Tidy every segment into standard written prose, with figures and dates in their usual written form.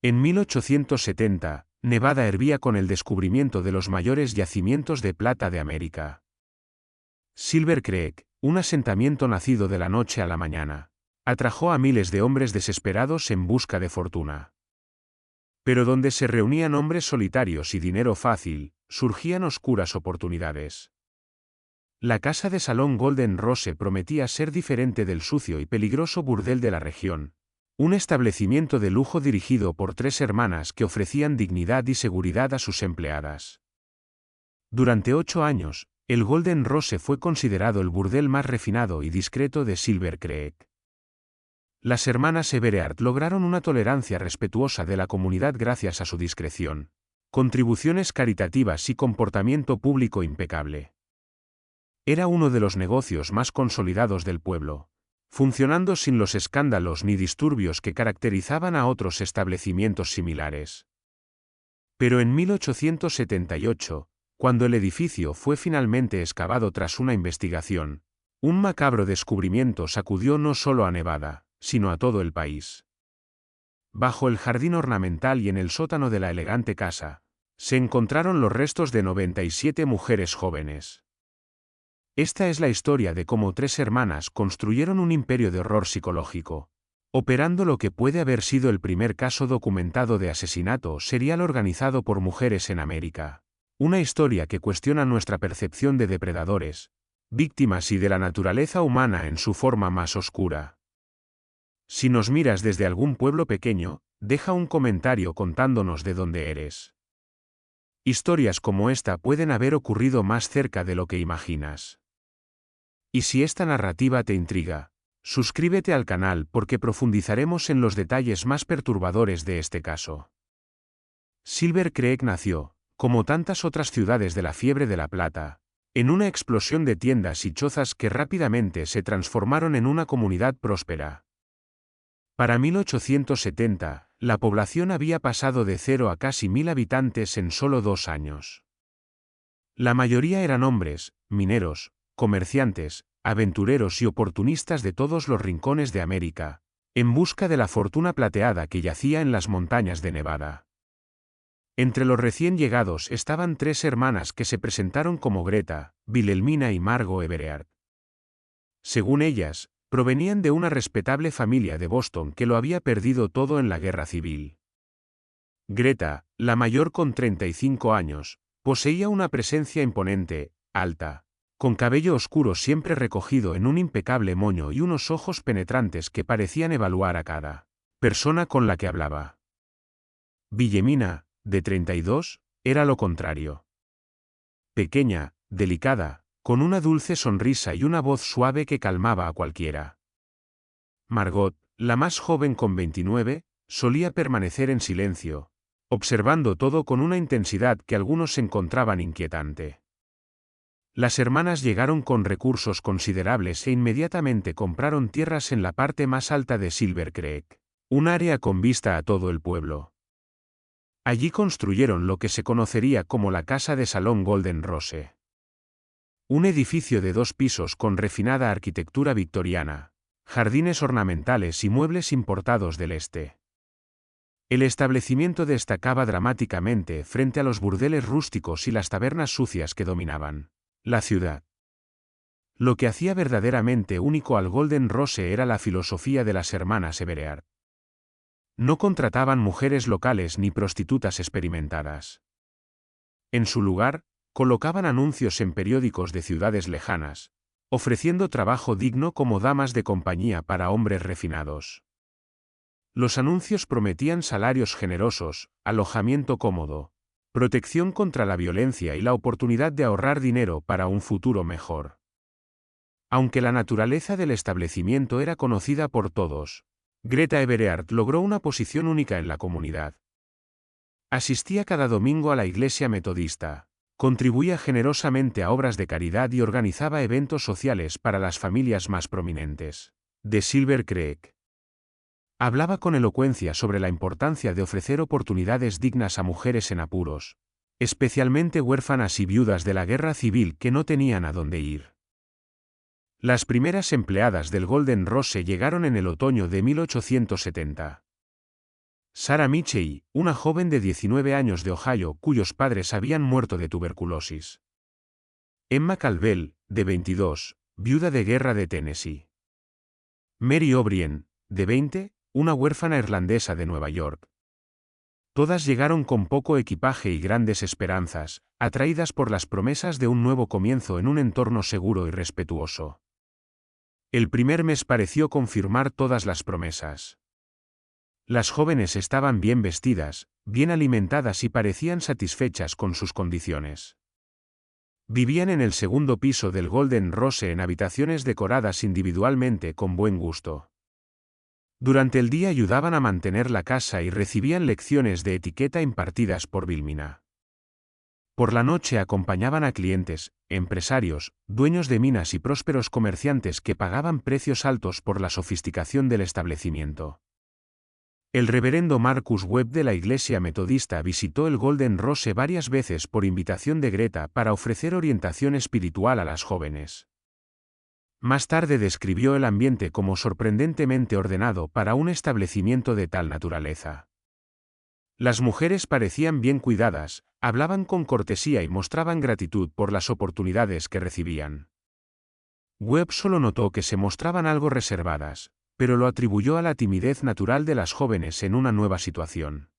En 1870, Nevada hervía con el descubrimiento de los mayores yacimientos de plata de América. Silver Creek, un asentamiento nacido de la noche a la mañana, atrajo a miles de hombres desesperados en busca de fortuna. Pero donde se reunían hombres solitarios y dinero fácil, surgían oscuras oportunidades. La casa de salón Golden Rose prometía ser diferente del sucio y peligroso burdel de la región. Un establecimiento de lujo dirigido por 3 hermanas que ofrecían dignidad y seguridad a sus empleadas. Durante 8 años, el Golden Rose fue considerado el burdel más refinado y discreto de Silver Creek. Las hermanas Everard lograron una tolerancia respetuosa de la comunidad gracias a su discreción, contribuciones caritativas y comportamiento público impecable. Era uno de los negocios más consolidados del pueblo, funcionando sin los escándalos ni disturbios que caracterizaban a otros establecimientos similares. Pero en 1878, cuando el edificio fue finalmente excavado tras una investigación, un macabro descubrimiento sacudió no solo a Nevada, sino a todo el país. Bajo el jardín ornamental y en el sótano de la elegante casa, se encontraron los restos de 97 mujeres jóvenes. Esta es la historia de cómo 3 hermanas construyeron un imperio de horror psicológico, operando lo que puede haber sido el primer caso documentado de asesinato serial organizado por mujeres en América. Una historia que cuestiona nuestra percepción de depredadores, víctimas y de la naturaleza humana en su forma más oscura. Si nos miras desde algún pueblo pequeño, deja un comentario contándonos de dónde eres. Historias como esta pueden haber ocurrido más cerca de lo que imaginas. Y si esta narrativa te intriga, suscríbete al canal porque profundizaremos en los detalles más perturbadores de este caso. Silver Creek nació, como tantas otras ciudades de la fiebre de la plata, en una explosión de tiendas y chozas que rápidamente se transformaron en una comunidad próspera. Para 1870, la población había pasado de 0 a casi 1000 habitantes en solo 2 años. La mayoría eran hombres, mineros, comerciantes, aventureros y oportunistas de todos los rincones de América, en busca de la fortuna plateada que yacía en las montañas de Nevada. Entre los recién llegados estaban 3 hermanas que se presentaron como Greta, Wilhelmina y Margot Everard. Según ellas, provenían de una respetable familia de Boston que lo había perdido todo en la guerra civil. Greta, la mayor con 35 años, poseía una presencia imponente, alta, con cabello oscuro siempre recogido en un impecable moño y unos ojos penetrantes que parecían evaluar a cada persona con la que hablaba. Wilhelmina, de 32, era lo contrario. Pequeña, delicada, con una dulce sonrisa y una voz suave que calmaba a cualquiera. Margot, la más joven con 29, solía permanecer en silencio, observando todo con una intensidad que algunos encontraban inquietante. Las hermanas llegaron con recursos considerables e inmediatamente compraron tierras en la parte más alta de Silver Creek, un área con vista a todo el pueblo. Allí construyeron lo que se conocería como la casa de salón Golden Rose. Un edificio de 2 pisos con refinada arquitectura victoriana, jardines ornamentales y muebles importados del este. El establecimiento destacaba dramáticamente frente a los burdeles rústicos y las tabernas sucias que dominaban la ciudad. Lo que hacía verdaderamente único al Golden Rose era la filosofía de las hermanas Everard. No contrataban mujeres locales ni prostitutas experimentadas. En su lugar, colocaban anuncios en periódicos de ciudades lejanas, ofreciendo trabajo digno como damas de compañía para hombres refinados. Los anuncios prometían salarios generosos, alojamiento cómodo, protección contra la violencia y la oportunidad de ahorrar dinero para un futuro mejor. Aunque la naturaleza del establecimiento era conocida por todos, Greta Everard logró una posición única en la comunidad. Asistía cada domingo a la iglesia metodista, contribuía generosamente a obras de caridad y organizaba eventos sociales para las familias más prominentes de Silver Creek. Hablaba con elocuencia sobre la importancia de ofrecer oportunidades dignas a mujeres en apuros, especialmente huérfanas y viudas de la guerra civil que no tenían a dónde ir. Las primeras empleadas del Golden Rose llegaron en el otoño de 1870. Sarah Michey, una joven de 19 años de Ohio cuyos padres habían muerto de tuberculosis. Emma Calvell, de 22, viuda de guerra de Tennessee. Mary O'Brien, de 20, una huérfana irlandesa de Nueva York. Todas llegaron con poco equipaje y grandes esperanzas, atraídas por las promesas de un nuevo comienzo en un entorno seguro y respetuoso. El primer mes pareció confirmar todas las promesas. Las jóvenes estaban bien vestidas, bien alimentadas y parecían satisfechas con sus condiciones. Vivían en el segundo piso del Golden Rose en habitaciones decoradas individualmente con buen gusto. Durante el día ayudaban a mantener la casa y recibían lecciones de etiqueta impartidas por Vilmina. Por la noche acompañaban a clientes, empresarios, dueños de minas y prósperos comerciantes que pagaban precios altos por la sofisticación del establecimiento. El reverendo Marcus Webb de la Iglesia Metodista visitó el Golden Rose varias veces por invitación de Greta para ofrecer orientación espiritual a las jóvenes. Más tarde describió el ambiente como sorprendentemente ordenado para un establecimiento de tal naturaleza. Las mujeres parecían bien cuidadas, hablaban con cortesía y mostraban gratitud por las oportunidades que recibían. Webb solo notó que se mostraban algo reservadas, pero lo atribuyó a la timidez natural de las jóvenes en una nueva situación.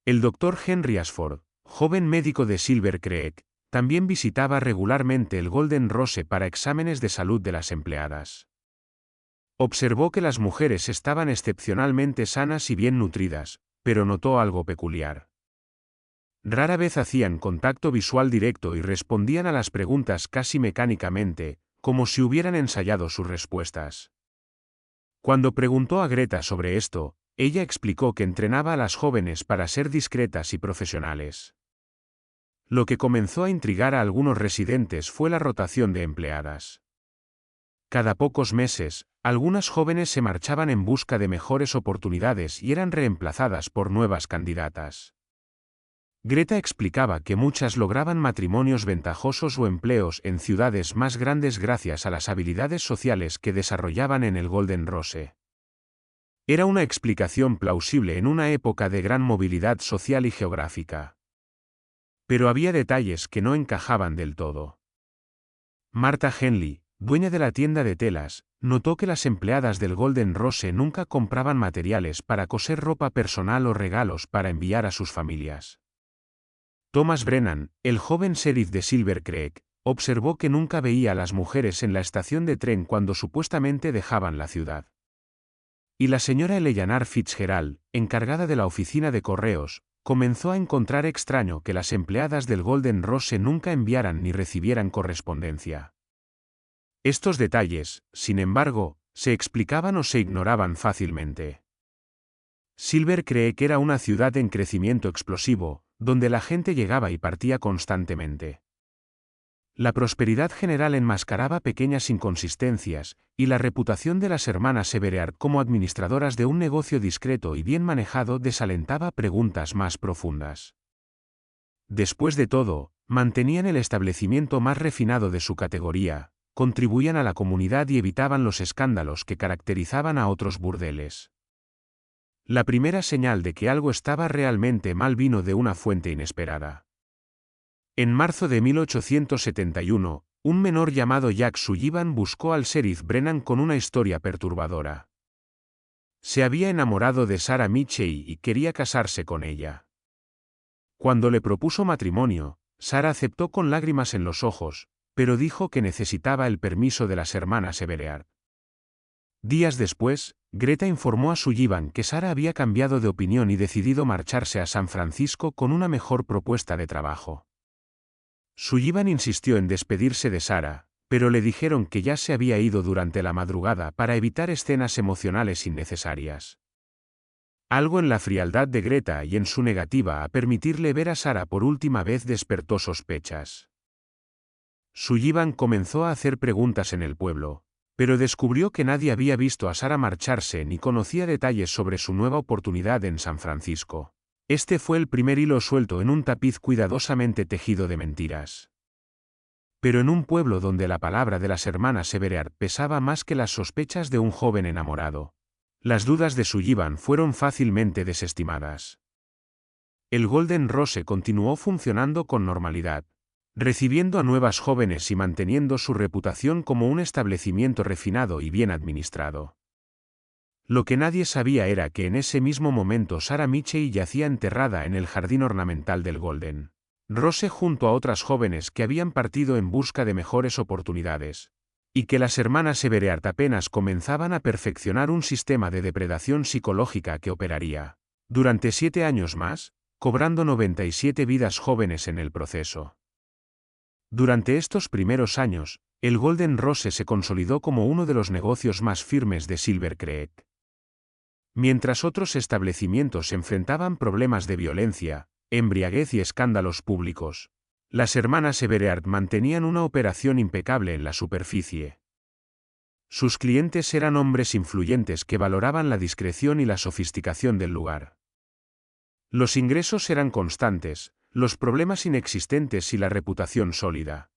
El Dr. Henry Ashford, joven médico de Silver Creek, también visitaba regularmente el Golden Rose para exámenes de salud de las empleadas. Observó que las mujeres estaban excepcionalmente sanas y bien nutridas, pero notó algo peculiar. Rara vez hacían contacto visual directo y respondían a las preguntas casi mecánicamente, como si hubieran ensayado sus respuestas. Cuando preguntó a Greta sobre esto, ella explicó que entrenaba a las jóvenes para ser discretas y profesionales. Lo que comenzó a intrigar a algunos residentes fue la rotación de empleadas. Cada pocos meses, algunas jóvenes se marchaban en busca de mejores oportunidades y eran reemplazadas por nuevas candidatas. Greta explicaba que muchas lograban matrimonios ventajosos o empleos en ciudades más grandes gracias a las habilidades sociales que desarrollaban en el Golden Rose. Era una explicación plausible en una época de gran movilidad social y geográfica. Pero había detalles que no encajaban del todo. Martha Henley, dueña de la tienda de telas, notó que las empleadas del Golden Rose nunca compraban materiales para coser ropa personal o regalos para enviar a sus familias. Thomas Brennan, el joven sheriff de Silver Creek, observó que nunca veía a las mujeres en la estación de tren cuando supuestamente dejaban la ciudad. Y la señora Eleanor Fitzgerald, encargada de la oficina de correos, comenzó a encontrar extraño que las empleadas del Golden Rose nunca enviaran ni recibieran correspondencia. Estos detalles, sin embargo, se explicaban o se ignoraban fácilmente. Silver Creek era una ciudad en crecimiento explosivo, donde la gente llegaba y partía constantemente. La prosperidad general enmascaraba pequeñas inconsistencias, y la reputación de las hermanas Everard como administradoras de un negocio discreto y bien manejado desalentaba preguntas más profundas. Después de todo, mantenían el establecimiento más refinado de su categoría, contribuían a la comunidad y evitaban los escándalos que caracterizaban a otros burdeles. La primera señal de que algo estaba realmente mal vino de una fuente inesperada. En marzo de 1871, un menor llamado Jack Sullivan buscó al sheriff Brennan con una historia perturbadora. Se había enamorado de Sarah Michey y quería casarse con ella. Cuando le propuso matrimonio, Sarah aceptó con lágrimas en los ojos, pero dijo que necesitaba el permiso de las hermanas Everard. Días después, Greta informó a Sullivan que Sarah había cambiado de opinión y decidido marcharse a San Francisco con una mejor propuesta de trabajo. Sullivan insistió en despedirse de Sarah, pero le dijeron que ya se había ido durante la madrugada para evitar escenas emocionales innecesarias. Algo en la frialdad de Greta y en su negativa a permitirle ver a Sarah por última vez despertó sospechas. Sullivan comenzó a hacer preguntas en el pueblo, pero descubrió que nadie había visto a Sarah marcharse ni conocía detalles sobre su nueva oportunidad en San Francisco. Este fue el primer hilo suelto en un tapiz cuidadosamente tejido de mentiras. Pero en un pueblo donde la palabra de las hermanas Everard pesaba más que las sospechas de un joven enamorado, Las dudas de Sullivan fueron fácilmente desestimadas. El Golden Rose continuó funcionando con normalidad, recibiendo a nuevas jóvenes y manteniendo su reputación como un establecimiento refinado y bien administrado. Lo que nadie sabía era que en ese mismo momento Sarah Mitchell yacía enterrada en el jardín ornamental del Golden Rose junto a otras jóvenes que habían partido en busca de mejores oportunidades, y que las hermanas Everard apenas comenzaban a perfeccionar un sistema de depredación psicológica que operaría durante 7 años más, cobrando 97 vidas jóvenes en el proceso. Durante estos primeros años, el Golden Rose se consolidó como uno de los negocios más firmes de Silver Creek. Mientras otros establecimientos enfrentaban problemas de violencia, embriaguez y escándalos públicos, las hermanas Everard mantenían una operación impecable en la superficie. Sus clientes eran hombres influyentes que valoraban la discreción y la sofisticación del lugar. Los ingresos eran constantes, los problemas inexistentes y la reputación sólida.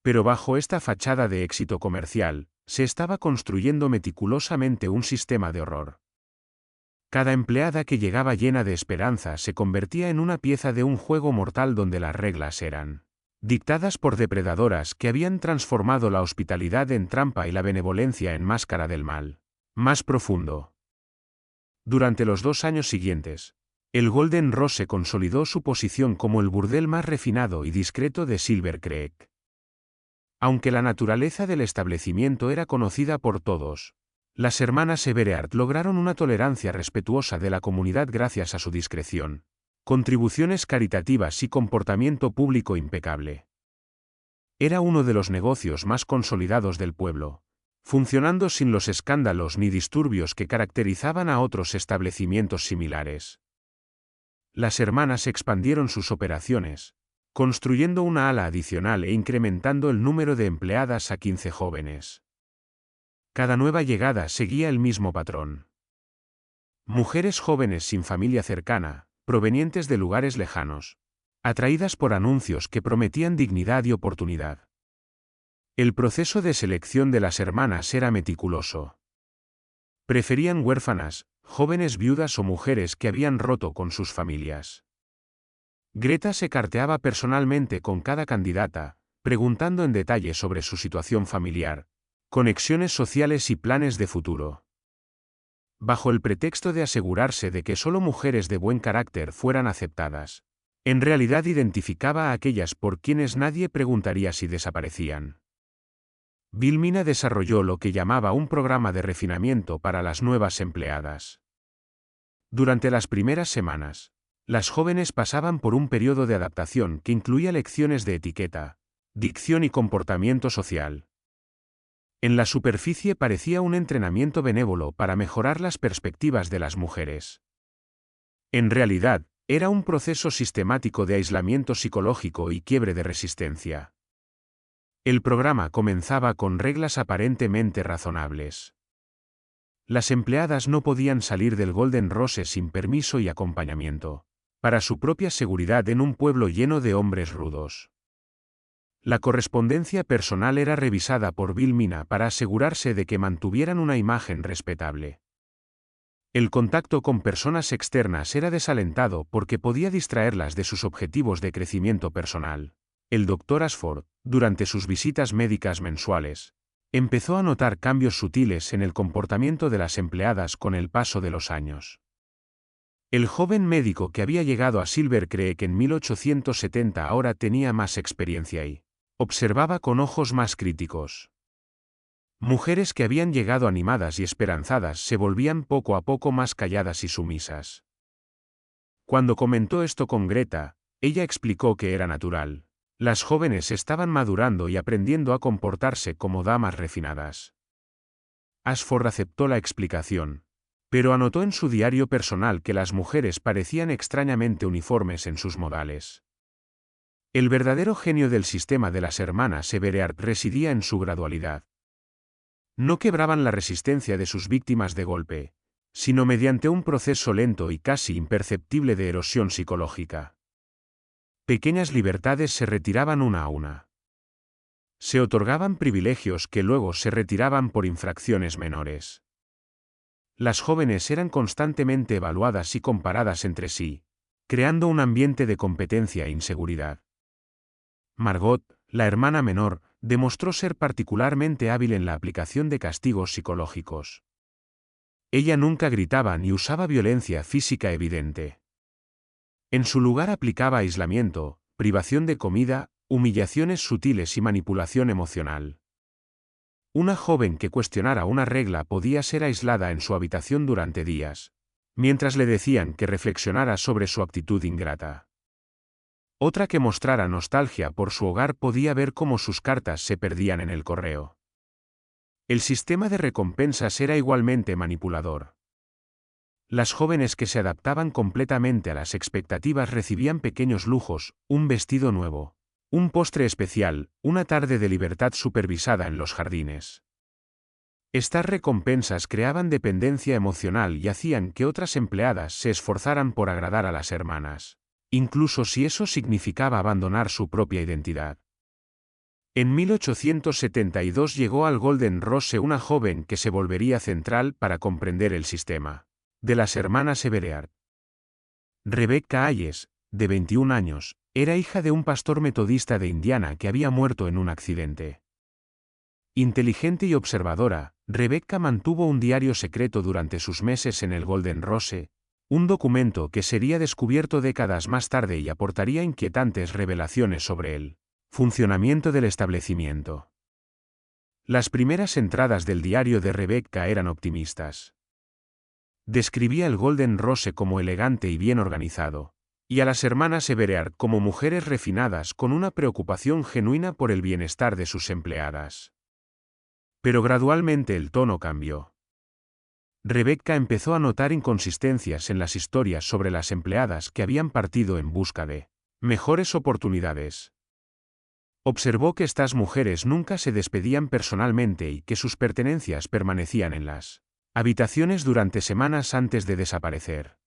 Pero bajo esta fachada de éxito comercial, se estaba construyendo meticulosamente un sistema de horror. Cada empleada que llegaba llena de esperanza se convertía en una pieza de un juego mortal donde las reglas eran dictadas por depredadoras que habían transformado la hospitalidad en trampa y la benevolencia en máscara del mal más profundo. Durante los 2 años siguientes, el Golden Rose consolidó su posición como el burdel más refinado y discreto de Silver Creek. Aunque la naturaleza del establecimiento era conocida por todos, las hermanas Everard lograron una tolerancia respetuosa de la comunidad gracias a su discreción, contribuciones caritativas y comportamiento público impecable. Era uno de los negocios más consolidados del pueblo, funcionando sin los escándalos ni disturbios que caracterizaban a otros establecimientos similares. Las hermanas expandieron sus operaciones, construyendo una ala adicional e incrementando el número de empleadas a 15 jóvenes. Cada nueva llegada seguía el mismo patrón. Mujeres jóvenes sin familia cercana, provenientes de lugares lejanos, atraídas por anuncios que prometían dignidad y oportunidad. El proceso de selección de las hermanas era meticuloso. Preferían huérfanas, jóvenes viudas o mujeres que habían roto con sus familias. Greta se carteaba personalmente con cada candidata, preguntando en detalle sobre su situación familiar, conexiones sociales y planes de futuro. Bajo el pretexto de asegurarse de que solo mujeres de buen carácter fueran aceptadas, en realidad identificaba a aquellas por quienes nadie preguntaría si desaparecían. Vilmina desarrolló lo que llamaba un programa de refinamiento para las nuevas empleadas. Durante las primeras semanas, las jóvenes pasaban por un periodo de adaptación que incluía lecciones de etiqueta, dicción y comportamiento social. En la superficie parecía un entrenamiento benévolo para mejorar las perspectivas de las mujeres. En realidad, era un proceso sistemático de aislamiento psicológico y quiebre de resistencia. El programa comenzaba con reglas aparentemente razonables. Las empleadas no podían salir del Golden Rose sin permiso y acompañamiento, para su propia seguridad en un pueblo lleno de hombres rudos. La correspondencia personal era revisada por Vilmina para asegurarse de que mantuvieran una imagen respetable. El contacto con personas externas era desalentado porque podía distraerlas de sus objetivos de crecimiento personal. El Dr. Ashford, durante sus visitas médicas mensuales, empezó a notar cambios sutiles en el comportamiento de las empleadas con el paso de los años. El joven médico que había llegado a Silver Creek en 1870 ahora tenía más experiencia y observaba con ojos más críticos. Mujeres que habían llegado animadas y esperanzadas se volvían poco a poco más calladas y sumisas. Cuando comentó esto con Greta, ella explicó que era natural. Las jóvenes estaban madurando y aprendiendo a comportarse como damas refinadas. Ashford aceptó la explicación, pero anotó en su diario personal que las mujeres parecían extrañamente uniformes en sus modales. El verdadero genio del sistema de las hermanas Everard residía en su gradualidad. No quebraban la resistencia de sus víctimas de golpe, sino mediante un proceso lento y casi imperceptible de erosión psicológica. Pequeñas libertades se retiraban una a una. Se otorgaban privilegios que luego se retiraban por infracciones menores. Las jóvenes eran constantemente evaluadas y comparadas entre sí, creando un ambiente de competencia e inseguridad. Margot, la hermana menor, demostró ser particularmente hábil en la aplicación de castigos psicológicos. Ella nunca gritaba ni usaba violencia física evidente. En su lugar aplicaba aislamiento, privación de comida, humillaciones sutiles y manipulación emocional. Una joven que cuestionara una regla podía ser aislada en su habitación durante días, mientras le decían que reflexionara sobre su actitud ingrata. Otra que mostrara nostalgia por su hogar podía ver cómo sus cartas se perdían en el correo. El sistema de recompensas era igualmente manipulador. Las jóvenes que se adaptaban completamente a las expectativas recibían pequeños lujos, un vestido nuevo, un postre especial, una tarde de libertad supervisada en los jardines. Estas recompensas creaban dependencia emocional y hacían que otras empleadas se esforzaran por agradar a las hermanas, incluso si eso significaba abandonar su propia identidad. En 1872 llegó al Golden Rose una joven que se volvería central para comprender el sistema de las hermanas Evereard. Rebecca Hayes, de 21 años, era hija de un pastor metodista de Indiana que había muerto en un accidente. Inteligente y observadora, Rebecca mantuvo un diario secreto durante sus meses en el Golden Rose, un documento que sería descubierto décadas más tarde y aportaría inquietantes revelaciones sobre el funcionamiento del establecimiento. Las primeras entradas del diario de Rebecca eran optimistas. Describía el Golden Rose como elegante y bien organizado, y a las hermanas Evereard como mujeres refinadas con una preocupación genuina por el bienestar de sus empleadas. Pero gradualmente el tono cambió. Rebecca empezó a notar inconsistencias en las historias sobre las empleadas que habían partido en busca de mejores oportunidades. Observó que estas mujeres nunca se despedían personalmente y que sus pertenencias permanecían en las habitaciones durante semanas antes de desaparecer.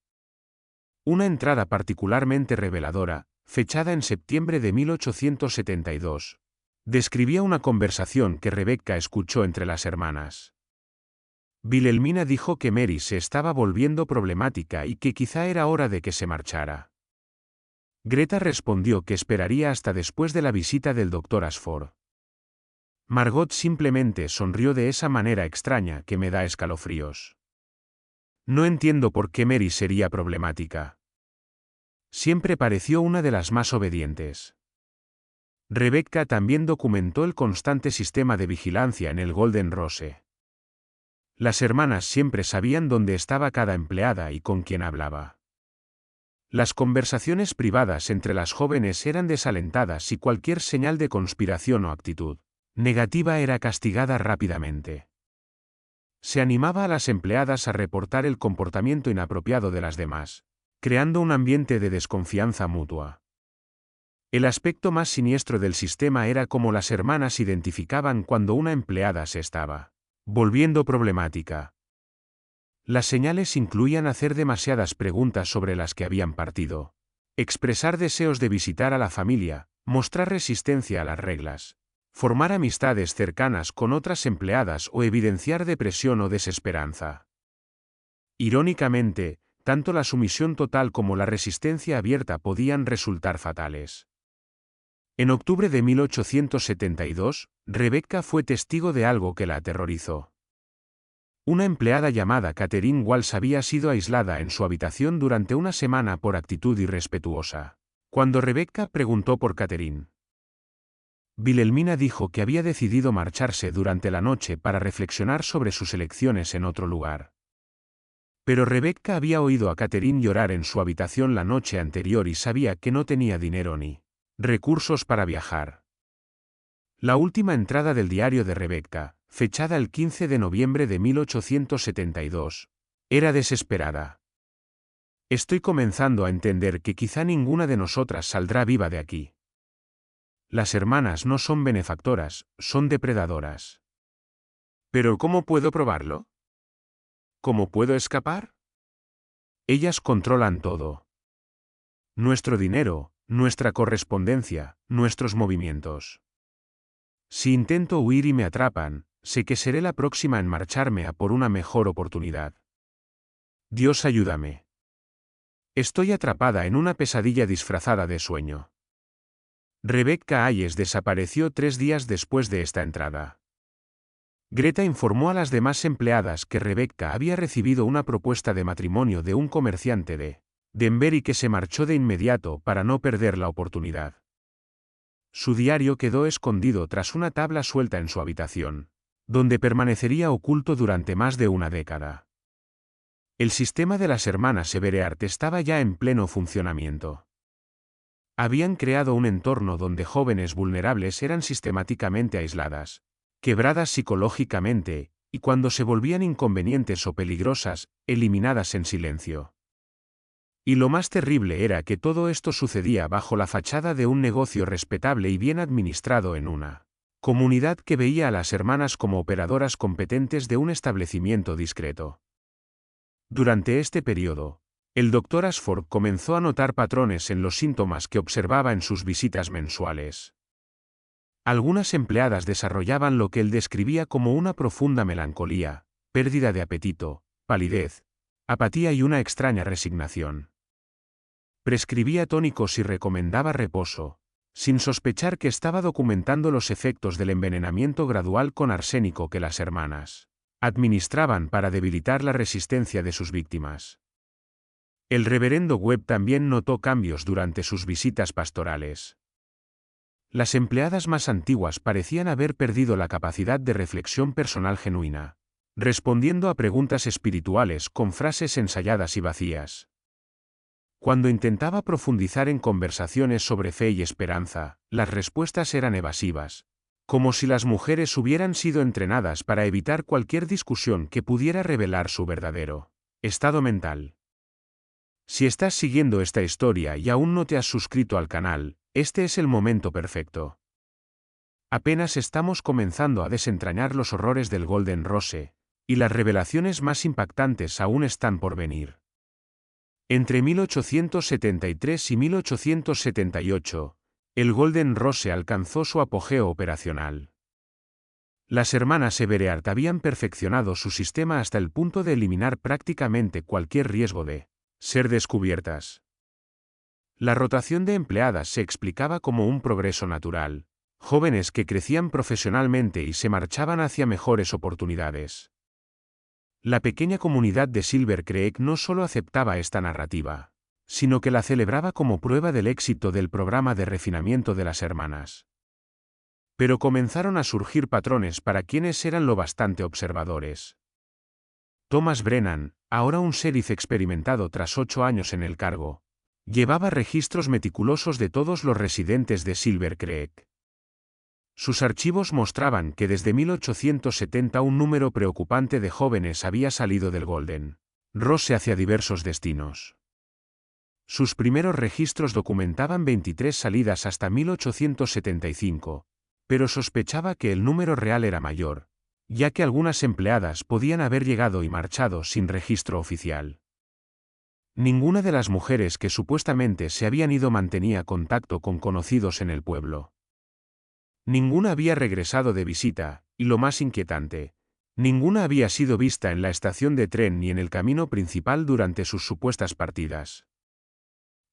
Una entrada particularmente reveladora, fechada en septiembre de 1872, describía una conversación que Rebecca escuchó entre las hermanas. Wilhelmina dijo que Mary se estaba volviendo problemática y que quizá era hora de que se marchara. Greta respondió que esperaría hasta después de la visita del Dr. Ashford. Margot simplemente sonrió de esa manera extraña que me da escalofríos. No entiendo por qué Mary sería problemática. Siempre pareció una de las más obedientes. Rebecca también documentó el constante sistema de vigilancia en el Golden Rose. Las hermanas siempre sabían dónde estaba cada empleada y con quién hablaba. Las conversaciones privadas entre las jóvenes eran desalentadas y cualquier señal de conspiración o actitud negativa era castigada rápidamente. Se animaba a las empleadas a reportar el comportamiento inapropiado de las demás, creando un ambiente de desconfianza mutua. El aspecto más siniestro del sistema era cómo las hermanas identificaban cuando una empleada se estaba volviendo problemática. Las señales incluían hacer demasiadas preguntas sobre las que habían partido, expresar deseos de visitar a la familia, mostrar resistencia a las reglas, formar amistades cercanas con otras empleadas o evidenciar depresión o desesperanza. Irónicamente, tanto la sumisión total como la resistencia abierta podían resultar fatales. En octubre de 1872, Rebecca fue testigo de algo que la aterrorizó. Una empleada llamada Catherine Walsh había sido aislada en su habitación durante una semana por actitud irrespetuosa. Cuando Rebecca preguntó por Catherine, Wilhelmina dijo que había decidido marcharse durante la noche para reflexionar sobre sus elecciones en otro lugar. Pero Rebecca había oído a Catherine llorar en su habitación la noche anterior y sabía que no tenía dinero ni recursos para viajar. La última entrada del diario de Rebecca, fechada el 15 de noviembre de 1872, era desesperada. Estoy comenzando a entender que quizá ninguna de nosotras saldrá viva de aquí. Las hermanas no son benefactoras, son depredadoras. ¿Pero cómo puedo probarlo? ¿Cómo puedo escapar? Ellas controlan todo. Nuestro dinero, nuestra correspondencia, nuestros movimientos. Si intento huir y me atrapan, sé que seré la próxima en marcharme a por una mejor oportunidad. Dios ayúdame. Estoy atrapada en una pesadilla disfrazada de sueño. Rebecca Hayes desapareció 3 días después de esta entrada. Greta informó a las demás empleadas que Rebecca había recibido una propuesta de matrimonio de un comerciante de Denver y que se marchó de inmediato para no perder la oportunidad. Su diario quedó escondido tras una tabla suelta en su habitación, donde permanecería oculto durante más de una década. El sistema de las hermanas Evereart estaba ya en pleno funcionamiento. Habían creado un entorno donde jóvenes vulnerables eran sistemáticamente aisladas, quebradas psicológicamente, y cuando se volvían inconvenientes o peligrosas, eliminadas en silencio. Y lo más terrible era que todo esto sucedía bajo la fachada de un negocio respetable y bien administrado en una comunidad que veía a las hermanas como operadoras competentes de un establecimiento discreto. Durante este periodo, el Dr. Ashford comenzó a notar patrones en los síntomas que observaba en sus visitas mensuales. Algunas empleadas desarrollaban lo que él describía como una profunda melancolía, pérdida de apetito, palidez, apatía y una extraña resignación. Prescribía tónicos y recomendaba reposo, sin sospechar que estaba documentando los efectos del envenenamiento gradual con arsénico que las hermanas administraban para debilitar la resistencia de sus víctimas. El reverendo Webb también notó cambios durante sus visitas pastorales. Las empleadas más antiguas parecían haber perdido la capacidad de reflexión personal genuina, respondiendo a preguntas espirituales con frases ensayadas y vacías. Cuando intentaba profundizar en conversaciones sobre fe y esperanza, las respuestas eran evasivas, como si las mujeres hubieran sido entrenadas para evitar cualquier discusión que pudiera revelar su verdadero estado mental. Si estás siguiendo esta historia y aún no te has suscrito al canal, este es el momento perfecto. Apenas estamos comenzando a desentrañar los horrores del Golden Rose, y las revelaciones más impactantes aún están por venir. Entre 1873 y 1878, el Golden Rose alcanzó su apogeo operacional. Las hermanas Evereart habían perfeccionado su sistema hasta el punto de eliminar prácticamente cualquier riesgo de ser descubiertas. La rotación de empleadas se explicaba como un progreso natural, jóvenes que crecían profesionalmente y se marchaban hacia mejores oportunidades. La pequeña comunidad de Silver Creek no solo aceptaba esta narrativa, sino que la celebraba como prueba del éxito del programa de refinamiento de las hermanas. Pero comenzaron a surgir patrones para quienes eran lo bastante observadores. Thomas Brennan, ahora un sheriff experimentado tras 8 años en el cargo, llevaba registros meticulosos de todos los residentes de Silver Creek. Sus archivos mostraban que desde 1870 un número preocupante de jóvenes había salido del Golden Rose hacia diversos destinos. Sus primeros registros documentaban 23 salidas hasta 1875, pero sospechaba que el número real era mayor, ya que algunas empleadas podían haber llegado y marchado sin registro oficial. Ninguna de las mujeres que supuestamente se habían ido mantenía contacto con conocidos en el pueblo. Ninguna había regresado de visita, y lo más inquietante, ninguna había sido vista en la estación de tren ni en el camino principal durante sus supuestas partidas.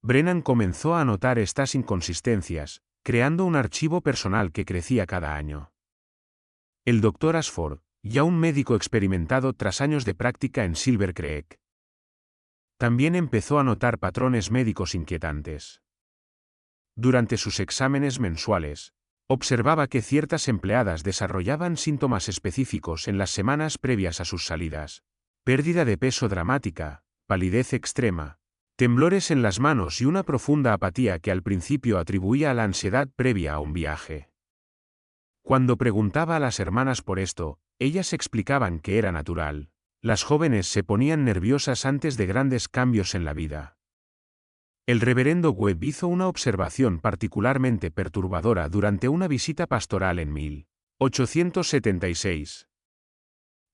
Brennan comenzó a notar estas inconsistencias, creando un archivo personal que crecía cada año. El Dr. Ashford, ya un médico experimentado tras años de práctica en Silver Creek, también empezó a notar patrones médicos inquietantes. Durante sus exámenes mensuales, observaba que ciertas empleadas desarrollaban síntomas específicos en las semanas previas a sus salidas: pérdida de peso dramática, palidez extrema, temblores en las manos y una profunda apatía que al principio atribuía a la ansiedad previa a un viaje. Cuando preguntaba a las hermanas por esto, ellas explicaban que era natural. Las jóvenes se ponían nerviosas antes de grandes cambios en la vida. El reverendo Webb hizo una observación particularmente perturbadora durante una visita pastoral en 1876.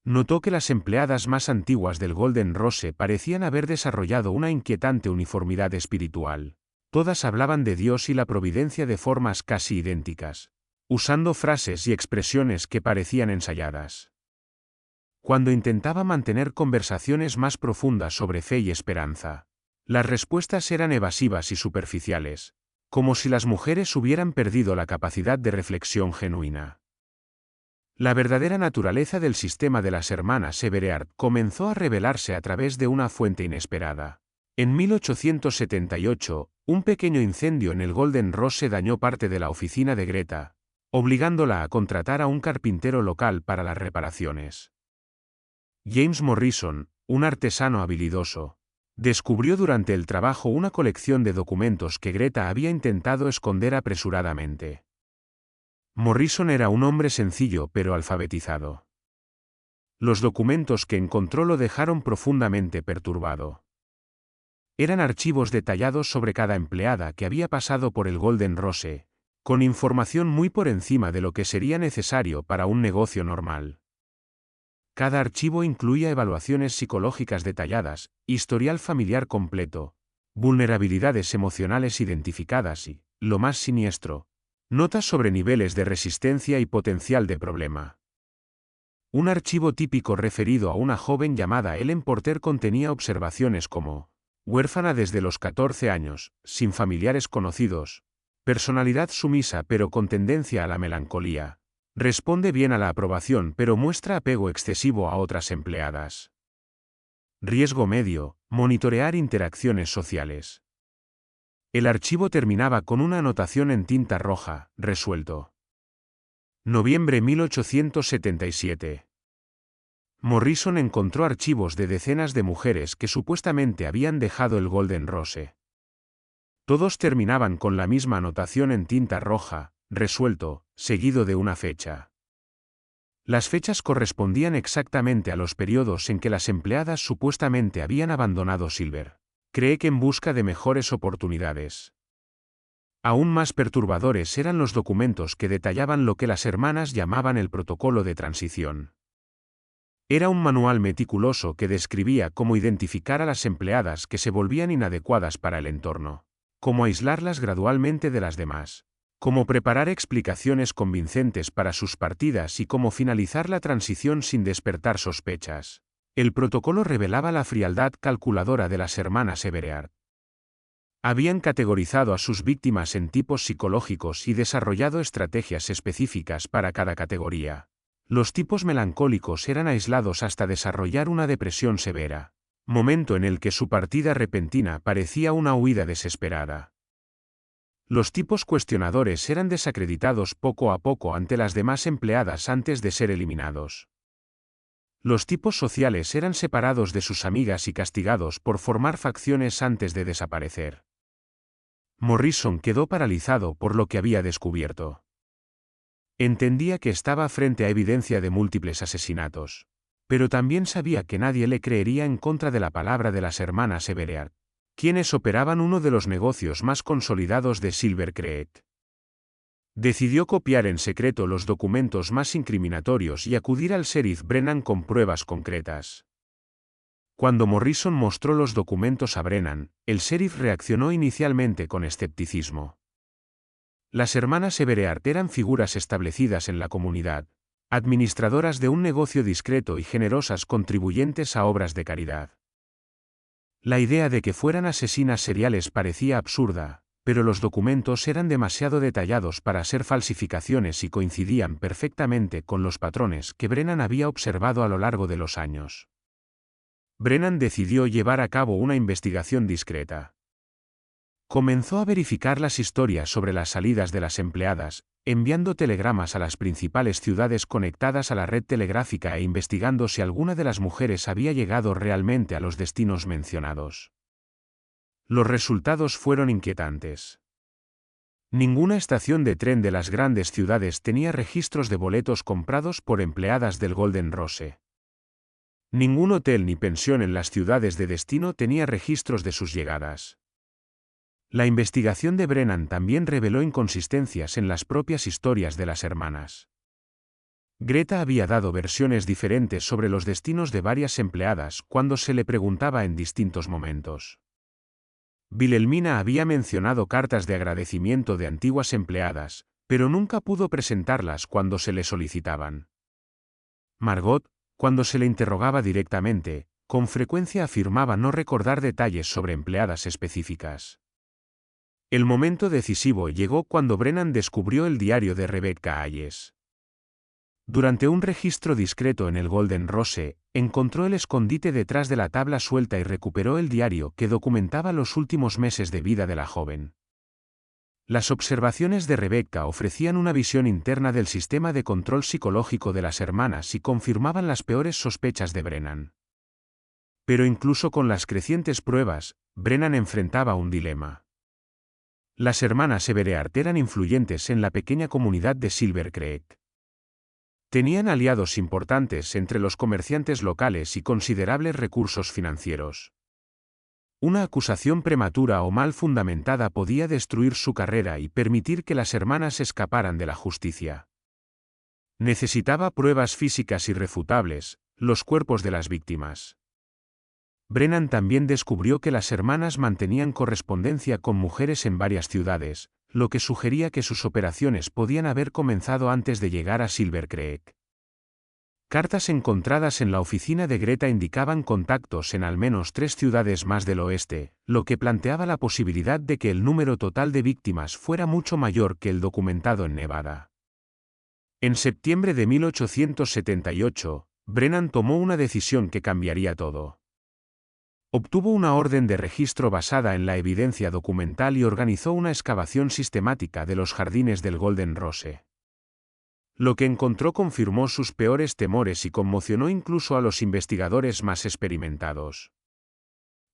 Notó que las empleadas más antiguas del Golden Rose parecían haber desarrollado una inquietante uniformidad espiritual. Todas hablaban de Dios y la providencia de formas casi idénticas, usando frases y expresiones que parecían ensayadas. Cuando intentaba mantener conversaciones más profundas sobre fe y esperanza, las respuestas eran evasivas y superficiales, como si las mujeres hubieran perdido la capacidad de reflexión genuina. La verdadera naturaleza del sistema de las hermanas Everard comenzó a revelarse a través de una fuente inesperada. En 1878, un pequeño incendio en el Golden Rose dañó parte de la oficina de Greta, obligándola a contratar a un carpintero local para las reparaciones. James Morrison, un artesano habilidoso, descubrió durante el trabajo una colección de documentos que Greta había intentado esconder apresuradamente. Morrison era un hombre sencillo pero alfabetizado. Los documentos que encontró lo dejaron profundamente perturbado. Eran archivos detallados sobre cada empleada que había pasado por el Golden Rose, con información muy por encima de lo que sería necesario para un negocio normal. Cada archivo incluía evaluaciones psicológicas detalladas, historial familiar completo, vulnerabilidades emocionales identificadas y, lo más siniestro, notas sobre niveles de resistencia y potencial de problema. Un archivo típico referido a una joven llamada Ellen Porter contenía observaciones como: huérfana desde los 14 años, sin familiares conocidos, personalidad sumisa pero con tendencia a la melancolía. Responde bien a la aprobación pero muestra apego excesivo a otras empleadas. Riesgo medio, monitorear interacciones sociales. El archivo terminaba con una anotación en tinta roja, resuelto. Noviembre 1877. Morrison encontró archivos de decenas de mujeres que supuestamente habían dejado el Golden Rose. Todos terminaban con la misma anotación en tinta roja, resuelto, seguido de una fecha. Las fechas correspondían exactamente a los periodos en que las empleadas supuestamente habían abandonado Silver Creek en busca de mejores oportunidades. Aún más perturbadores eran los documentos que detallaban lo que las hermanas llamaban el protocolo de transición. Era un manual meticuloso que describía cómo identificar a las empleadas que se volvían inadecuadas para el entorno, cómo aislarlas gradualmente de las demás, cómo preparar explicaciones convincentes para sus partidas y cómo finalizar la transición sin despertar sospechas. El protocolo revelaba la frialdad calculadora de las hermanas Everard. Habían categorizado a sus víctimas en tipos psicológicos y desarrollado estrategias específicas para cada categoría. Los tipos melancólicos eran aislados hasta desarrollar una depresión severa, momento en el que su partida repentina parecía una huida desesperada. Los tipos cuestionadores eran desacreditados poco a poco ante las demás empleadas antes de ser eliminados. Los tipos sociales eran separados de sus amigas y castigados por formar facciones antes de desaparecer. Morrison quedó paralizado por lo que había descubierto. Entendía que estaba frente a evidencia de múltiples asesinatos, pero también sabía que nadie le creería en contra de la palabra de las hermanas Everard, quienes operaban uno de los negocios más consolidados de Silver Creek. Decidió copiar en secreto los documentos más incriminatorios y acudir al sheriff Brennan con pruebas concretas. Cuando Morrison mostró los documentos a Brennan, el sheriff reaccionó inicialmente con escepticismo. Las hermanas Everard eran figuras establecidas en la comunidad, administradoras de un negocio discreto y generosas contribuyentes a obras de caridad. La idea de que fueran asesinas seriales parecía absurda, pero los documentos eran demasiado detallados para ser falsificaciones y coincidían perfectamente con los patrones que Brennan había observado a lo largo de los años. Brennan decidió llevar a cabo una investigación discreta. Comenzó a verificar las historias sobre las salidas de las empleadas, enviando telegramas a las principales ciudades conectadas a la red telegráfica e investigando si alguna de las mujeres había llegado realmente a los destinos mencionados. Los resultados fueron inquietantes. Ninguna estación de tren de las grandes ciudades tenía registros de boletos comprados por empleadas del Golden Rose. Ningún hotel ni pensión en las ciudades de destino tenía registros de sus llegadas. La investigación de Brennan también reveló inconsistencias en las propias historias de las hermanas. Greta había dado versiones diferentes sobre los destinos de varias empleadas cuando se le preguntaba en distintos momentos. Wilhelmina había mencionado cartas de agradecimiento de antiguas empleadas, pero nunca pudo presentarlas cuando se le solicitaban. Margot, Cuando se le interrogaba directamente, con frecuencia afirmaba no recordar detalles sobre empleadas específicas. El momento decisivo llegó cuando Brennan descubrió el diario de Rebecca Hayes. Durante un registro discreto en el Golden Rose, encontró el escondite detrás de la tabla suelta y recuperó el diario que documentaba los últimos meses de vida de la joven. Las observaciones de Rebecca ofrecían una visión interna del sistema de control psicológico de las hermanas y confirmaban las peores sospechas de Brennan. Pero incluso con las crecientes pruebas, Brennan enfrentaba un dilema. Las hermanas Everard eran influyentes en la pequeña comunidad de Silver Creek. Tenían aliados importantes entre los comerciantes locales y considerables recursos financieros. Una acusación prematura o mal fundamentada podía destruir su carrera y permitir que las hermanas escaparan de la justicia. Necesitaba pruebas físicas irrefutables, los cuerpos de las víctimas. Brennan también descubrió que las hermanas mantenían correspondencia con mujeres en varias ciudades, lo que sugería que sus operaciones podían haber comenzado antes de llegar a Silver Creek. Cartas encontradas en la oficina de Greta indicaban contactos en al menos 3 ciudades más del oeste, lo que planteaba la posibilidad de que el número total de víctimas fuera mucho mayor que el documentado en Nevada. En septiembre de 1878, Brennan tomó una decisión que cambiaría todo. Obtuvo una orden de registro basada en la evidencia documental y organizó una excavación sistemática de los jardines del Golden Rose. Lo que encontró confirmó sus peores temores y conmocionó incluso a los investigadores más experimentados.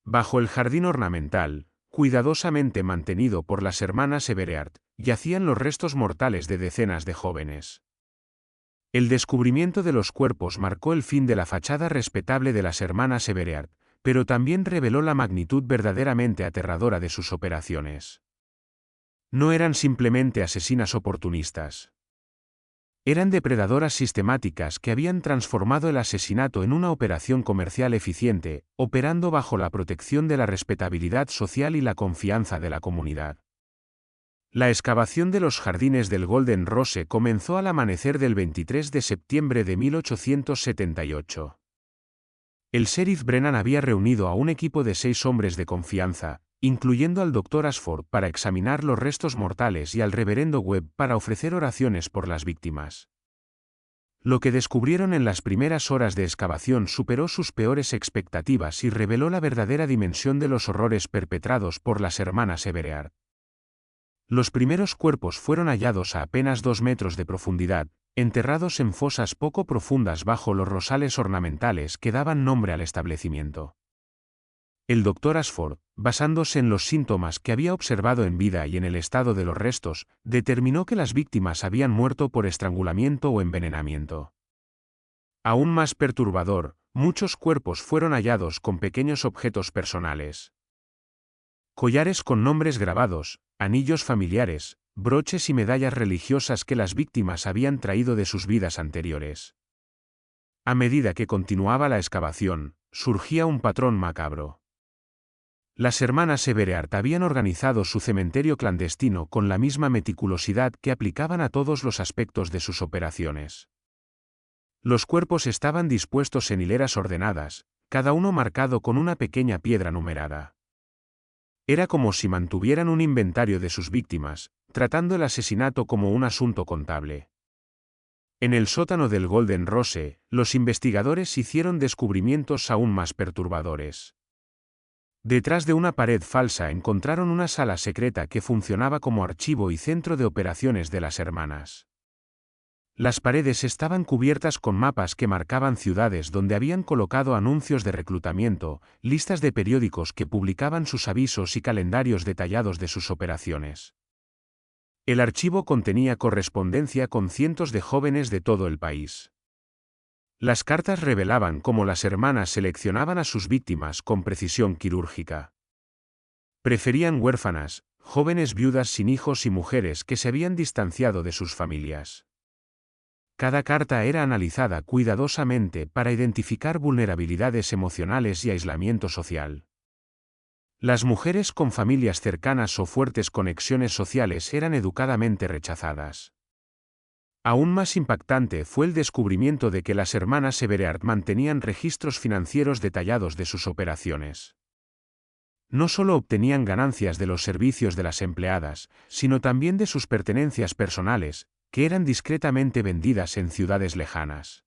Bajo el jardín ornamental, cuidadosamente mantenido por las hermanas Everard, yacían los restos mortales de decenas de jóvenes. El descubrimiento de los cuerpos marcó el fin de la fachada respetable de las hermanas Everard, pero también reveló la magnitud verdaderamente aterradora de sus operaciones. No eran simplemente asesinas oportunistas. Eran depredadoras sistemáticas que habían transformado el asesinato en una operación comercial eficiente, operando bajo la protección de la respetabilidad social y la confianza de la comunidad. La excavación de los jardines del Golden Rose comenzó al amanecer del 23 de septiembre de 1878. El sheriff Brennan había reunido a un equipo de 6 hombres de confianza, incluyendo al Dr. Ashford para examinar los restos mortales y al reverendo Webb para ofrecer oraciones por las víctimas. Lo que descubrieron en las primeras horas de excavación superó sus peores expectativas y reveló la verdadera dimensión de los horrores perpetrados por las hermanas Everard. Los primeros cuerpos fueron hallados a apenas 2 metros de profundidad, enterrados en fosas poco profundas bajo los rosales ornamentales que daban nombre al establecimiento. El Dr. Ashford, basándose en los síntomas que había observado en vida y en el estado de los restos, determinó que las víctimas habían muerto por estrangulamiento o envenenamiento. Aún más perturbador, muchos cuerpos fueron hallados con pequeños objetos personales. Collares con nombres grabados, anillos familiares, broches y medallas religiosas que las víctimas habían traído de sus vidas anteriores. A medida que continuaba la excavación, surgía un patrón macabro. Las hermanas Everard habían organizado su cementerio clandestino con la misma meticulosidad que aplicaban a todos los aspectos de sus operaciones. Los cuerpos estaban dispuestos en hileras ordenadas, cada uno marcado con una pequeña piedra numerada. Era como si mantuvieran un inventario de sus víctimas, tratando el asesinato como un asunto contable. En el sótano del Golden Rose, los investigadores hicieron descubrimientos aún más perturbadores. Detrás de una pared falsa encontraron una sala secreta que funcionaba como archivo y centro de operaciones de las hermanas. Las paredes estaban cubiertas con mapas que marcaban ciudades donde habían colocado anuncios de reclutamiento, listas de periódicos que publicaban sus avisos y calendarios detallados de sus operaciones. El archivo contenía correspondencia con cientos de jóvenes de todo el país. Las cartas revelaban cómo las hermanas seleccionaban a sus víctimas con precisión quirúrgica. Preferían huérfanas, jóvenes viudas sin hijos y mujeres que se habían distanciado de sus familias. Cada carta era analizada cuidadosamente para identificar vulnerabilidades emocionales y aislamiento social. Las mujeres con familias cercanas o fuertes conexiones sociales eran educadamente rechazadas. Aún más impactante fue el descubrimiento de que las hermanas Everard mantenían registros financieros detallados de sus operaciones. No solo obtenían ganancias de los servicios de las empleadas, sino también de sus pertenencias personales, que eran discretamente vendidas en ciudades lejanas.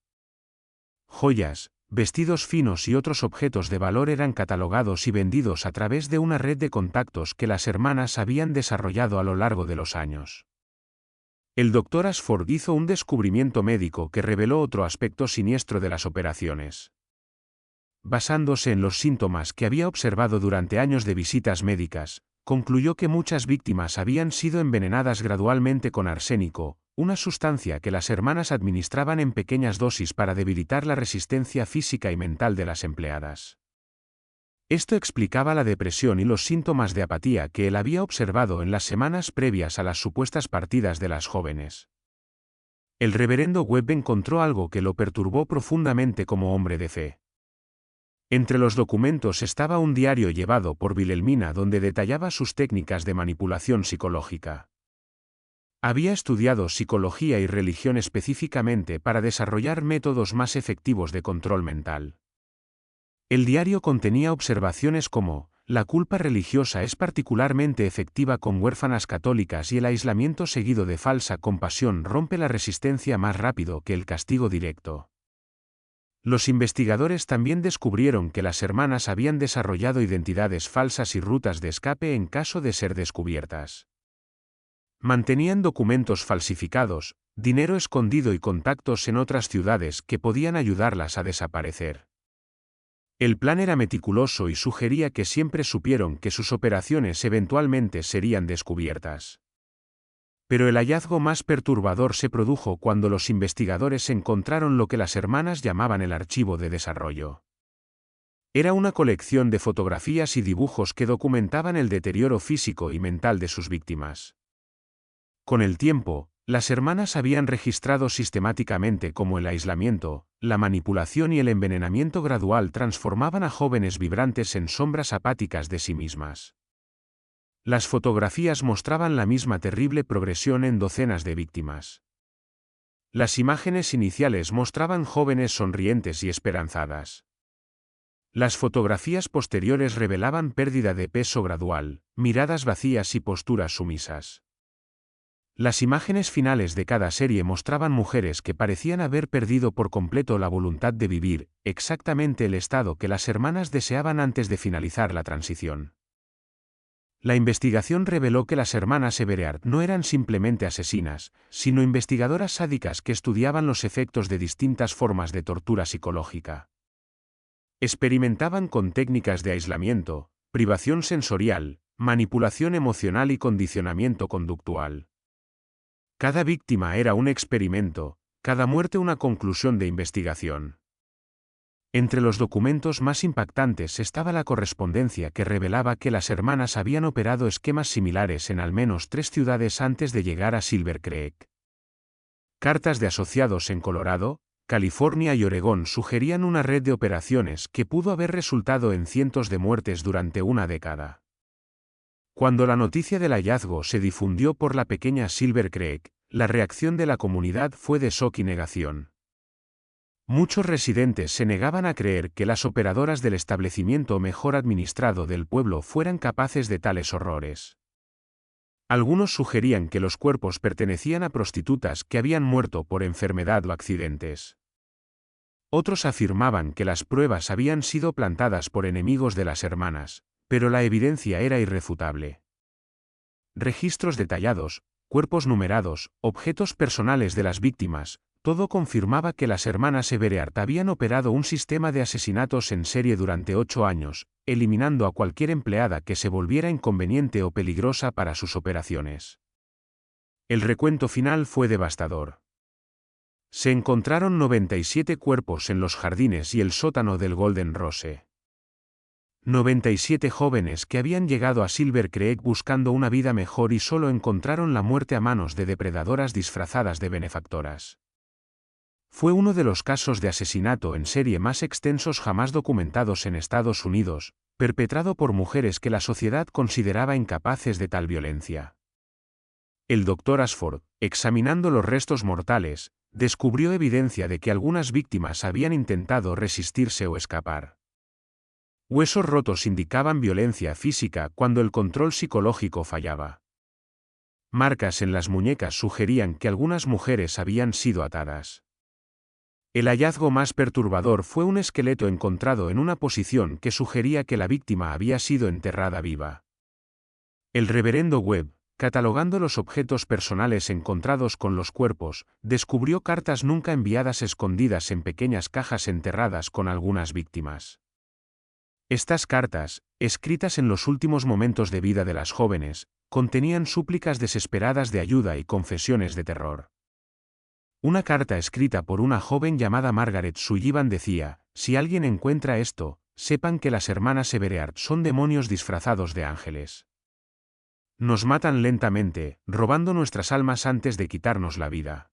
Joyas, vestidos finos y otros objetos de valor eran catalogados y vendidos a través de una red de contactos que las hermanas habían desarrollado a lo largo de los años. El Dr. Ashford hizo un descubrimiento médico que reveló otro aspecto siniestro de las operaciones. Basándose en los síntomas que había observado durante años de visitas médicas, concluyó que muchas víctimas habían sido envenenadas gradualmente con arsénico, una sustancia que las hermanas administraban en pequeñas dosis para debilitar la resistencia física y mental de las empleadas. Esto explicaba la depresión y los síntomas de apatía que él había observado en las semanas previas a las supuestas partidas de las jóvenes. El reverendo Webb encontró algo que lo perturbó profundamente como hombre de fe. Entre los documentos estaba un diario llevado por Wilhelmina donde detallaba sus técnicas de manipulación psicológica. Había estudiado psicología y religión específicamente para desarrollar métodos más efectivos de control mental. El diario contenía observaciones como: la culpa religiosa es particularmente efectiva con huérfanas católicas y el aislamiento seguido de falsa compasión rompe la resistencia más rápido que el castigo directo. Los investigadores también descubrieron que las hermanas habían desarrollado identidades falsas y rutas de escape en caso de ser descubiertas. Mantenían documentos falsificados, dinero escondido y contactos en otras ciudades que podían ayudarlas a desaparecer. El plan era meticuloso y sugería que siempre supieron que sus operaciones eventualmente serían descubiertas. Pero el hallazgo más perturbador se produjo cuando los investigadores encontraron lo que las hermanas llamaban el archivo de desarrollo. Era una colección de fotografías y dibujos que documentaban el deterioro físico y mental de sus víctimas. Con el tiempo, las hermanas habían registrado sistemáticamente cómo el aislamiento, la manipulación y el envenenamiento gradual transformaban a jóvenes vibrantes en sombras apáticas de sí mismas. Las fotografías mostraban la misma terrible progresión en docenas de víctimas. Las imágenes iniciales mostraban jóvenes sonrientes y esperanzadas. Las fotografías posteriores revelaban pérdida de peso gradual, miradas vacías y posturas sumisas. Las imágenes finales de cada serie mostraban mujeres que parecían haber perdido por completo la voluntad de vivir, exactamente el estado que las hermanas deseaban antes de finalizar la transición. La investigación reveló que las hermanas Everard no eran simplemente asesinas, sino investigadoras sádicas que estudiaban los efectos de distintas formas de tortura psicológica. Experimentaban con técnicas de aislamiento, privación sensorial, manipulación emocional y condicionamiento conductual. Cada víctima era un experimento, cada muerte una conclusión de investigación. Entre los documentos más impactantes estaba la correspondencia que revelaba que las hermanas habían operado esquemas similares en al menos 3 ciudades antes de llegar a Silver Creek. Cartas de asociados en Colorado, California y Oregón sugerían una red de operaciones que pudo haber resultado en cientos de muertes durante una década. Cuando la noticia del hallazgo se difundió por la pequeña Silver Creek, la reacción de la comunidad fue de shock y negación. Muchos residentes se negaban a creer que las operadoras del establecimiento mejor administrado del pueblo fueran capaces de tales horrores. Algunos sugerían que los cuerpos pertenecían a prostitutas que habían muerto por enfermedad o accidentes. Otros afirmaban que las pruebas habían sido plantadas por enemigos de las hermanas, pero la evidencia era irrefutable. Registros detallados, cuerpos numerados, objetos personales de las víctimas, todo confirmaba que las hermanas Everard habían operado un sistema de asesinatos en serie durante 8 años, eliminando a cualquier empleada que se volviera inconveniente o peligrosa para sus operaciones. El recuento final fue devastador. Se encontraron 97 cuerpos en los jardines y el sótano del Golden Rose. 97 jóvenes que habían llegado a Silver Creek buscando una vida mejor y solo encontraron la muerte a manos de depredadoras disfrazadas de benefactoras. Fue uno de los casos de asesinato en serie más extensos jamás documentados en Estados Unidos, perpetrado por mujeres que la sociedad consideraba incapaces de tal violencia. El doctor Ashford, examinando los restos mortales, descubrió evidencia de que algunas víctimas habían intentado resistirse o escapar. Huesos rotos indicaban violencia física cuando el control psicológico fallaba. Marcas en las muñecas sugerían que algunas mujeres habían sido atadas. El hallazgo más perturbador fue un esqueleto encontrado en una posición que sugería que la víctima había sido enterrada viva. El reverendo Webb, catalogando los objetos personales encontrados con los cuerpos, descubrió cartas nunca enviadas escondidas en pequeñas cajas enterradas con algunas víctimas. Estas cartas, escritas en los últimos momentos de vida de las jóvenes, contenían súplicas desesperadas de ayuda y confesiones de terror. Una carta escrita por una joven llamada Margaret Sullivan decía: «Si alguien encuentra esto, sepan que las hermanas Everard son demonios disfrazados de ángeles. Nos matan lentamente, robando nuestras almas antes de quitarnos la vida».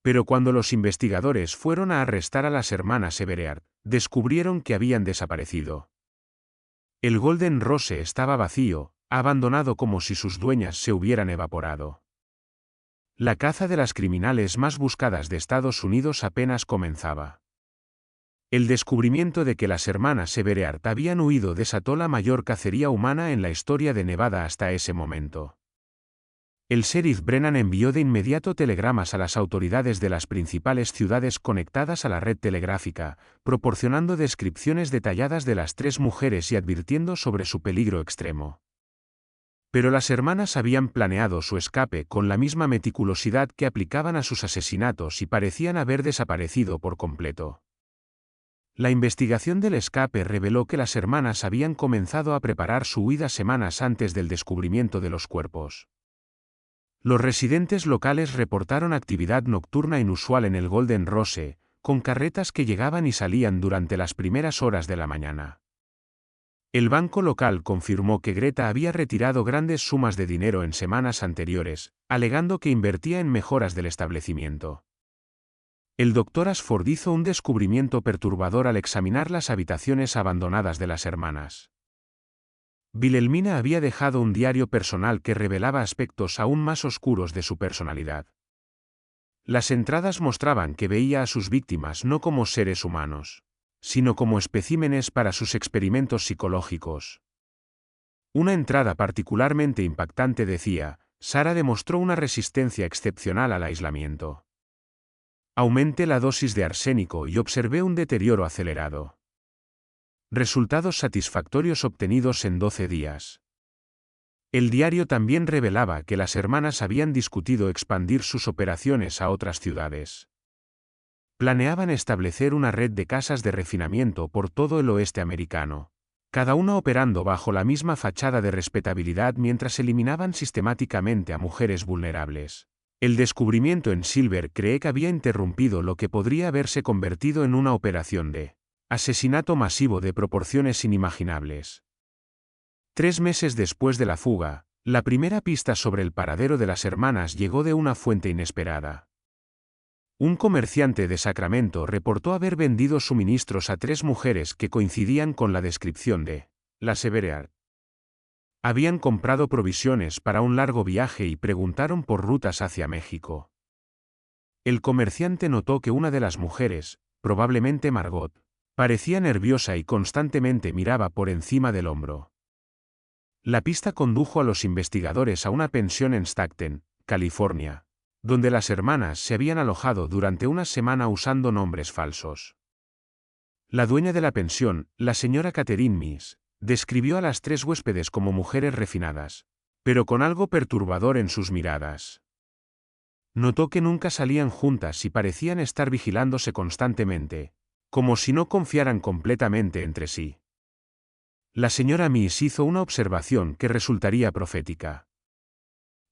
Pero cuando los investigadores fueron a arrestar a las hermanas Everard, descubrieron que habían desaparecido. El Golden Rose estaba vacío, abandonado como si sus dueñas se hubieran evaporado. La caza de las criminales más buscadas de Estados Unidos apenas comenzaba. El descubrimiento de que las hermanas Everard habían huido desató la mayor cacería humana en la historia de Nevada hasta ese momento. El sheriff Brennan envió de inmediato telegramas a las autoridades de las principales ciudades conectadas a la red telegráfica, proporcionando descripciones detalladas de las 3 mujeres y advirtiendo sobre su peligro extremo. Pero las hermanas habían planeado su escape con la misma meticulosidad que aplicaban a sus asesinatos y parecían haber desaparecido por completo. La investigación del escape reveló que las hermanas habían comenzado a preparar su huida semanas antes del descubrimiento de los cuerpos. Los residentes locales reportaron actividad nocturna inusual en el Golden Rose, con carretas que llegaban y salían durante las primeras horas de la mañana. El banco local confirmó que Greta había retirado grandes sumas de dinero en semanas anteriores, alegando que invertía en mejoras del establecimiento. El doctor Ashford hizo un descubrimiento perturbador al examinar las habitaciones abandonadas de las hermanas. Wilhelmina había dejado un diario personal que revelaba aspectos aún más oscuros de su personalidad. Las entradas mostraban que veía a sus víctimas no como seres humanos, sino como especímenes para sus experimentos psicológicos. Una entrada particularmente impactante decía: «Sara demostró una resistencia excepcional al aislamiento. Aumenté la dosis de arsénico y observé un deterioro acelerado. Resultados satisfactorios obtenidos en 12 días». El diario también revelaba que las hermanas habían discutido expandir sus operaciones a otras ciudades. Planeaban establecer una red de casas de refinamiento por todo el oeste americano, cada una operando bajo la misma fachada de respetabilidad mientras eliminaban sistemáticamente a mujeres vulnerables. El descubrimiento en Silver Creek había interrumpido lo que podría haberse convertido en una operación de asesinato masivo de proporciones inimaginables. 3 meses después de la fuga, la primera pista sobre el paradero de las hermanas llegó de una fuente inesperada. Un comerciante de Sacramento reportó haber vendido suministros a 3 mujeres que coincidían con la descripción de las Everard. Habían comprado provisiones para un largo viaje y preguntaron por rutas hacia México. El comerciante notó que una de las mujeres, probablemente Margot, parecía nerviosa y constantemente miraba por encima del hombro. La pista condujo a los investigadores a una pensión en Stockton, California, donde las hermanas se habían alojado durante una semana usando nombres falsos. La dueña de la pensión, la señora Catherine Miss, describió a las 3 huéspedes como mujeres refinadas, pero con algo perturbador en sus miradas. Notó que nunca salían juntas y parecían estar vigilándose constantemente, como si no confiaran completamente entre sí. La señora Miss hizo una observación que resultaría profética.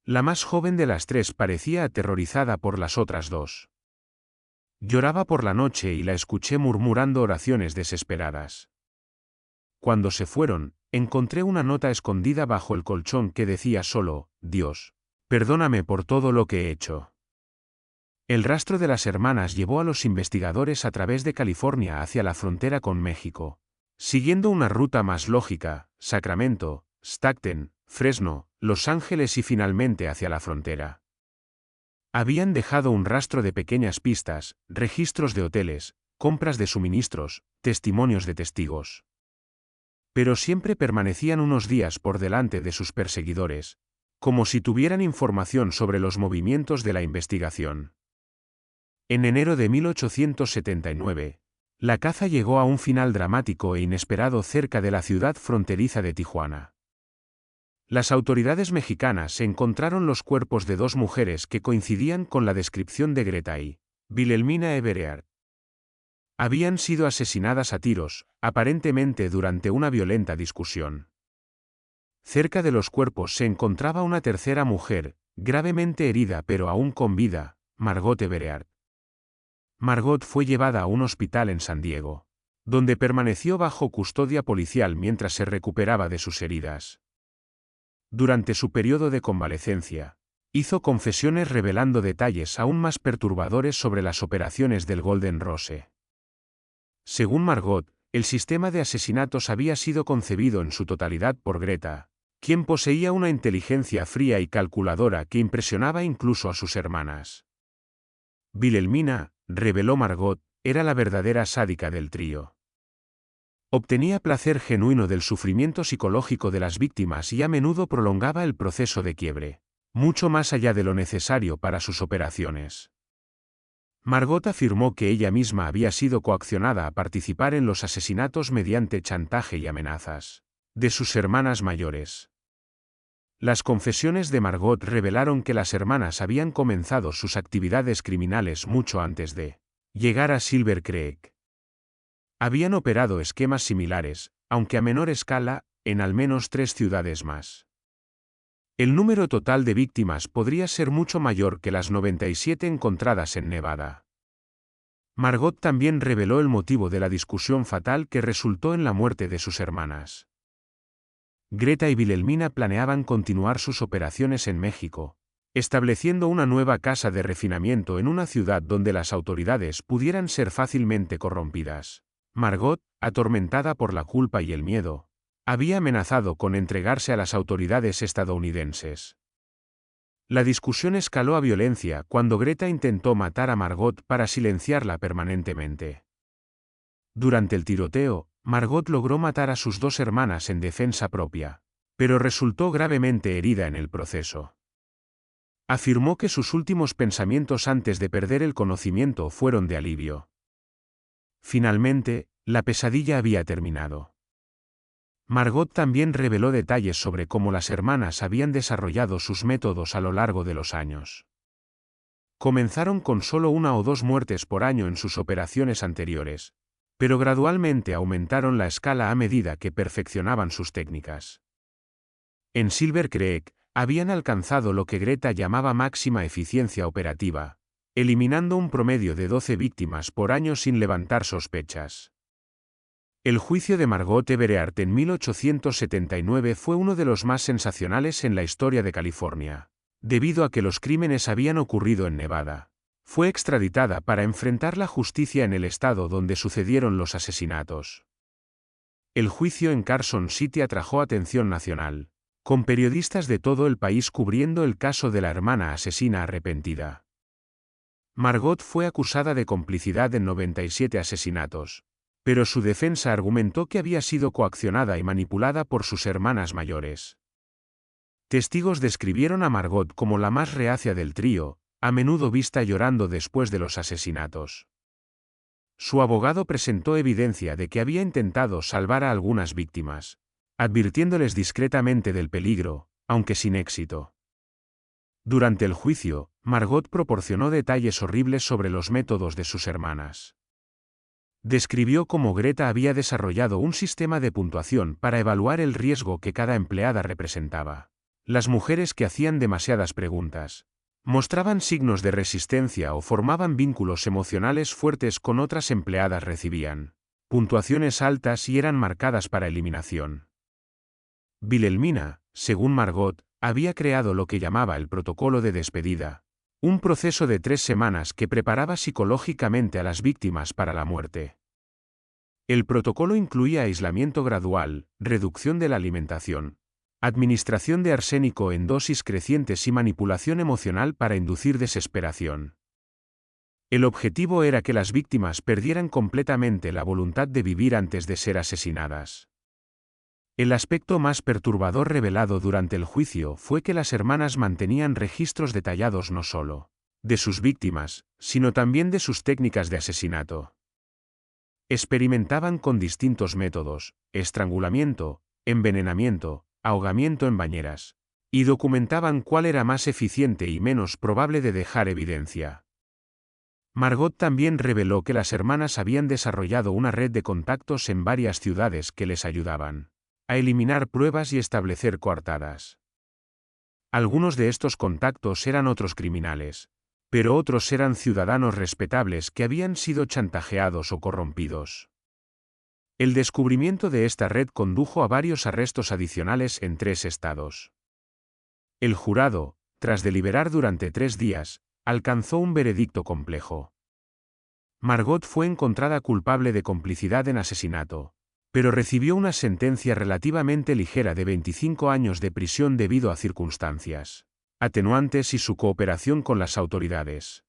La más joven de las 3 parecía aterrorizada por las otras 2. Lloraba por la noche y la escuché murmurando oraciones desesperadas. Cuando se fueron, encontré una nota escondida bajo el colchón que decía solo: «Dios, perdóname por todo lo que he hecho». El rastro de las hermanas llevó a los investigadores a través de California hacia la frontera con México. Siguiendo una ruta más lógica, Sacramento, Stockton, Fresno, Los Ángeles y finalmente hacia la frontera. Habían dejado un rastro de pequeñas pistas, registros de hoteles, compras de suministros, testimonios de testigos. Pero siempre permanecían unos días por delante de sus perseguidores, como si tuvieran información sobre los movimientos de la investigación. En enero de 1879, la caza llegó a un final dramático e inesperado cerca de la ciudad fronteriza de Tijuana. Las autoridades mexicanas encontraron los cuerpos de dos mujeres que coincidían con la descripción de Greta y Wilhelmina Everett. Habían sido asesinadas a tiros, aparentemente durante una violenta discusión. Cerca de los cuerpos se encontraba una tercera mujer, gravemente herida pero aún con vida, Margot Everett. Margot fue llevada a un hospital en San Diego, donde permaneció bajo custodia policial mientras se recuperaba de sus heridas. Durante su periodo de convalecencia, hizo confesiones revelando detalles aún más perturbadores sobre las operaciones del Golden Rose. Según Margot, el sistema de asesinatos había sido concebido en su totalidad por Greta, quien poseía una inteligencia fría y calculadora que impresionaba incluso a sus hermanas. Wilhelmina, reveló Margot, era la verdadera sádica del trío. Obtenía placer genuino del sufrimiento psicológico de las víctimas y a menudo prolongaba el proceso de quiebre, mucho más allá de lo necesario para sus operaciones. Margot afirmó que ella misma había sido coaccionada a participar en los asesinatos mediante chantaje y amenazas de sus hermanas mayores. Las confesiones de Margot revelaron que las hermanas habían comenzado sus actividades criminales mucho antes de llegar a Silver Creek. Habían operado esquemas similares, aunque a menor escala, en al menos 3 ciudades más. El número total de víctimas podría ser mucho mayor que las 97 encontradas en Nevada. Margot también reveló el motivo de la discusión fatal que resultó en la muerte de sus hermanas. Greta y Wilhelmina planeaban continuar sus operaciones en México, estableciendo una nueva casa de refinamiento en una ciudad donde las autoridades pudieran ser fácilmente corrompidas. Margot, atormentada por la culpa y el miedo, había amenazado con entregarse a las autoridades estadounidenses. La discusión escaló a violencia cuando Greta intentó matar a Margot para silenciarla permanentemente. Durante el tiroteo, Margot logró matar a sus 2 hermanas en defensa propia, pero resultó gravemente herida en el proceso. Afirmó que sus últimos pensamientos antes de perder el conocimiento fueron de alivio. Finalmente, la pesadilla había terminado. Margot también reveló detalles sobre cómo las hermanas habían desarrollado sus métodos a lo largo de los años. Comenzaron con solo 1 o 2 muertes por año en sus operaciones anteriores, pero gradualmente aumentaron la escala a medida que perfeccionaban sus técnicas. En Silver Creek, habían alcanzado lo que Greta llamaba máxima eficiencia operativa, eliminando un promedio de 12 víctimas por año sin levantar sospechas. El juicio de Margot Everett en 1879 fue uno de los más sensacionales en la historia de California, debido a que los crímenes habían ocurrido en Nevada. Fue extraditada para enfrentar la justicia en el estado donde sucedieron los asesinatos. El juicio en Carson City atrajo atención nacional, con periodistas de todo el país cubriendo el caso de la hermana asesina arrepentida. Margot fue acusada de complicidad en 97 asesinatos, pero su defensa argumentó que había sido coaccionada y manipulada por sus hermanas mayores. Testigos describieron a Margot como la más reacia del trío, a menudo vista llorando después de los asesinatos. Su abogado presentó evidencia de que había intentado salvar a algunas víctimas, advirtiéndoles discretamente del peligro, aunque sin éxito. Durante el juicio, Margot proporcionó detalles horribles sobre los métodos de sus hermanas. Describió cómo Greta había desarrollado un sistema de puntuación para evaluar el riesgo que cada empleada representaba. Las mujeres que hacían demasiadas preguntas, mostraban signos de resistencia o formaban vínculos emocionales fuertes con otras empleadas recibían puntuaciones altas y eran marcadas para eliminación. Wilhelmina, según Margot, había creado lo que llamaba el protocolo de despedida, un proceso de 3 semanas que preparaba psicológicamente a las víctimas para la muerte. El protocolo incluía aislamiento gradual, reducción de la alimentación, Administración de arsénico en dosis crecientes y manipulación emocional para inducir desesperación. El objetivo era que las víctimas perdieran completamente la voluntad de vivir antes de ser asesinadas. El aspecto más perturbador revelado durante el juicio fue que las hermanas mantenían registros detallados no solo de sus víctimas, sino también de sus técnicas de asesinato. Experimentaban con distintos métodos: estrangulamiento, envenenamiento, ahogamiento en bañeras, y documentaban cuál era más eficiente y menos probable de dejar evidencia. Margot también reveló que las hermanas habían desarrollado una red de contactos en varias ciudades que les ayudaban a eliminar pruebas y establecer coartadas. Algunos de estos contactos eran otros criminales, pero otros eran ciudadanos respetables que habían sido chantajeados o corrompidos. El descubrimiento de esta red condujo a varios arrestos adicionales en 3 estados. El jurado, tras deliberar durante 3 días, alcanzó un veredicto complejo. Margot fue encontrada culpable de complicidad en asesinato, pero recibió una sentencia relativamente ligera de 25 años de prisión debido a circunstancias atenuantes y su cooperación con las autoridades.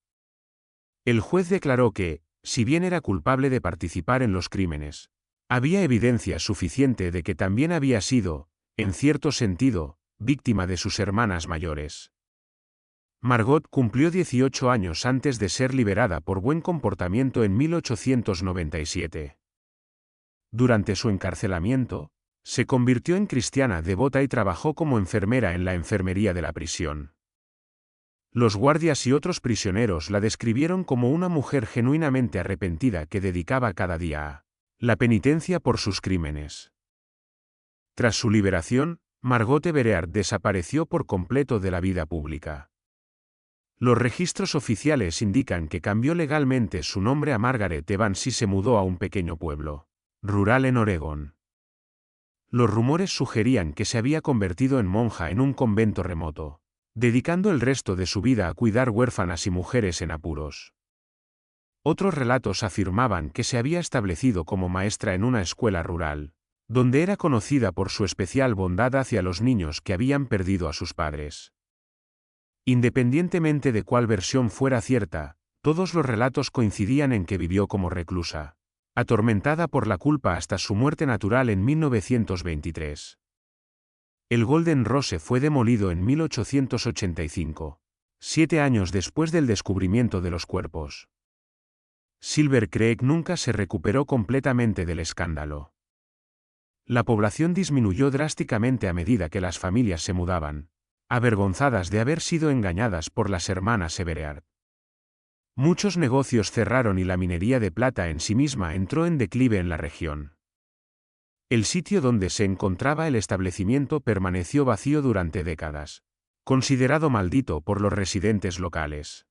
El juez declaró que, si bien era culpable de participar en los crímenes, había evidencia suficiente de que también había sido, en cierto sentido, víctima de sus hermanas mayores. Margot cumplió 18 años antes de ser liberada por buen comportamiento en 1897. Durante su encarcelamiento, se convirtió en cristiana devota y trabajó como enfermera en la enfermería de la prisión. Los guardias y otros prisioneros la describieron como una mujer genuinamente arrepentida que dedicaba cada día a la penitencia por sus crímenes. Tras su liberación, Margot Everard desapareció por completo de la vida pública. Los registros oficiales indican que cambió legalmente su nombre a Margaret Evans y se mudó a un pequeño pueblo rural en Oregón. Los rumores sugerían que se había convertido en monja en un convento remoto, dedicando el resto de su vida a cuidar huérfanas y mujeres en apuros. Otros relatos afirmaban que se había establecido como maestra en una escuela rural, donde era conocida por su especial bondad hacia los niños que habían perdido a sus padres. Independientemente de cuál versión fuera cierta, todos los relatos coincidían en que vivió como reclusa, atormentada por la culpa hasta su muerte natural en 1923. El Golden Rose fue demolido en 1885, 7 años después del descubrimiento de los cuerpos. Silver Creek nunca se recuperó completamente del escándalo. La población disminuyó drásticamente a medida que las familias se mudaban, avergonzadas de haber sido engañadas por las hermanas Everard. Muchos negocios cerraron y la minería de plata en sí misma entró en declive en la región. El sitio donde se encontraba el establecimiento permaneció vacío durante décadas, considerado maldito por los residentes locales.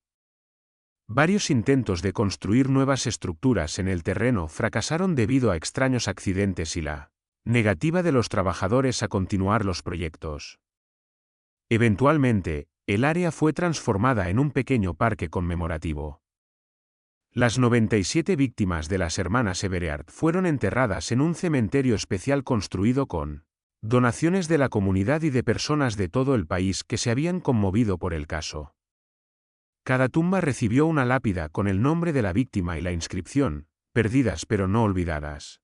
Varios intentos de construir nuevas estructuras en el terreno fracasaron debido a extraños accidentes y la negativa de los trabajadores a continuar los proyectos. Eventualmente, el área fue transformada en un pequeño parque conmemorativo. Las 97 víctimas de las hermanas Everard fueron enterradas en un cementerio especial construido con donaciones de la comunidad y de personas de todo el país que se habían conmovido por el caso. Cada tumba recibió una lápida con el nombre de la víctima y la inscripción: perdidas pero no olvidadas.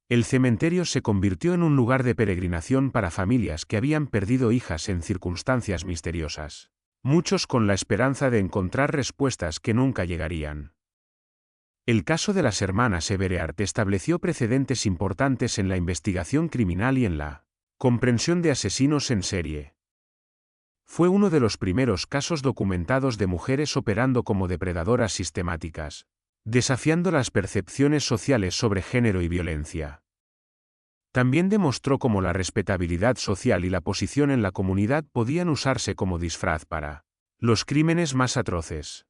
El cementerio se convirtió en un lugar de peregrinación para familias que habían perdido hijas en circunstancias misteriosas, muchos con la esperanza de encontrar respuestas que nunca llegarían. El caso de las hermanas Everard estableció precedentes importantes en la investigación criminal y en la comprensión de asesinos en serie. Fue uno de los primeros casos documentados de mujeres operando como depredadoras sistemáticas, desafiando las percepciones sociales sobre género y violencia. También demostró cómo la respetabilidad social y la posición en la comunidad podían usarse como disfraz para los crímenes más atroces.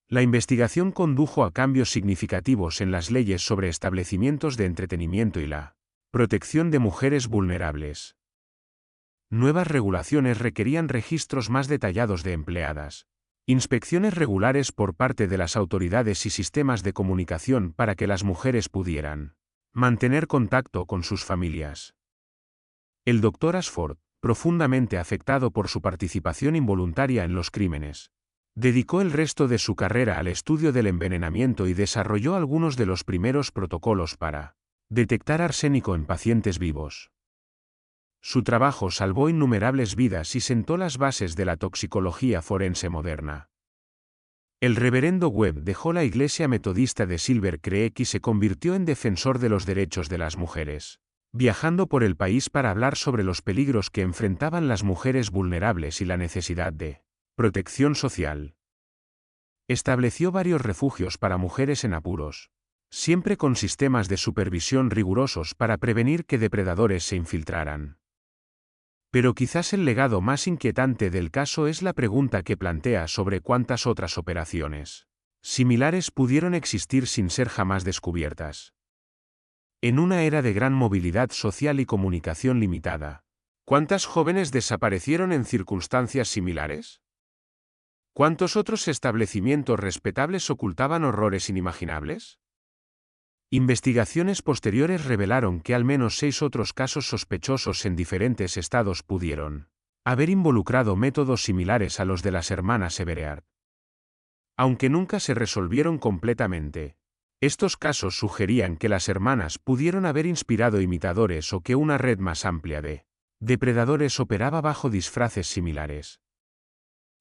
La investigación condujo a cambios significativos en las leyes sobre establecimientos de entretenimiento y la protección de mujeres vulnerables. Nuevas regulaciones requerían registros más detallados de empleadas, inspecciones regulares por parte de las autoridades y sistemas de comunicación para que las mujeres pudieran mantener contacto con sus familias. El Dr. Ashford, profundamente afectado por su participación involuntaria en los crímenes, dedicó el resto de su carrera al estudio del envenenamiento y desarrolló algunos de los primeros protocolos para detectar arsénico en pacientes vivos. Su trabajo salvó innumerables vidas y sentó las bases de la toxicología forense moderna. El reverendo Webb dejó la Iglesia Metodista de Silver Creek y se convirtió en defensor de los derechos de las mujeres, viajando por el país para hablar sobre los peligros que enfrentaban las mujeres vulnerables y la necesidad de protección social. Estableció varios refugios para mujeres en apuros, siempre con sistemas de supervisión rigurosos para prevenir que depredadores se infiltraran. Pero quizás el legado más inquietante del caso es la pregunta que plantea sobre cuántas otras operaciones similares pudieron existir sin ser jamás descubiertas. En una era de gran movilidad social y comunicación limitada, ¿cuántas jóvenes desaparecieron en circunstancias similares? ¿Cuántos otros establecimientos respetables ocultaban horrores inimaginables? Investigaciones posteriores revelaron que al menos 6 otros casos sospechosos en diferentes estados pudieron haber involucrado métodos similares a los de las hermanas Everard. Aunque nunca se resolvieron completamente, estos casos sugerían que las hermanas pudieron haber inspirado imitadores o que una red más amplia de depredadores operaba bajo disfraces similares.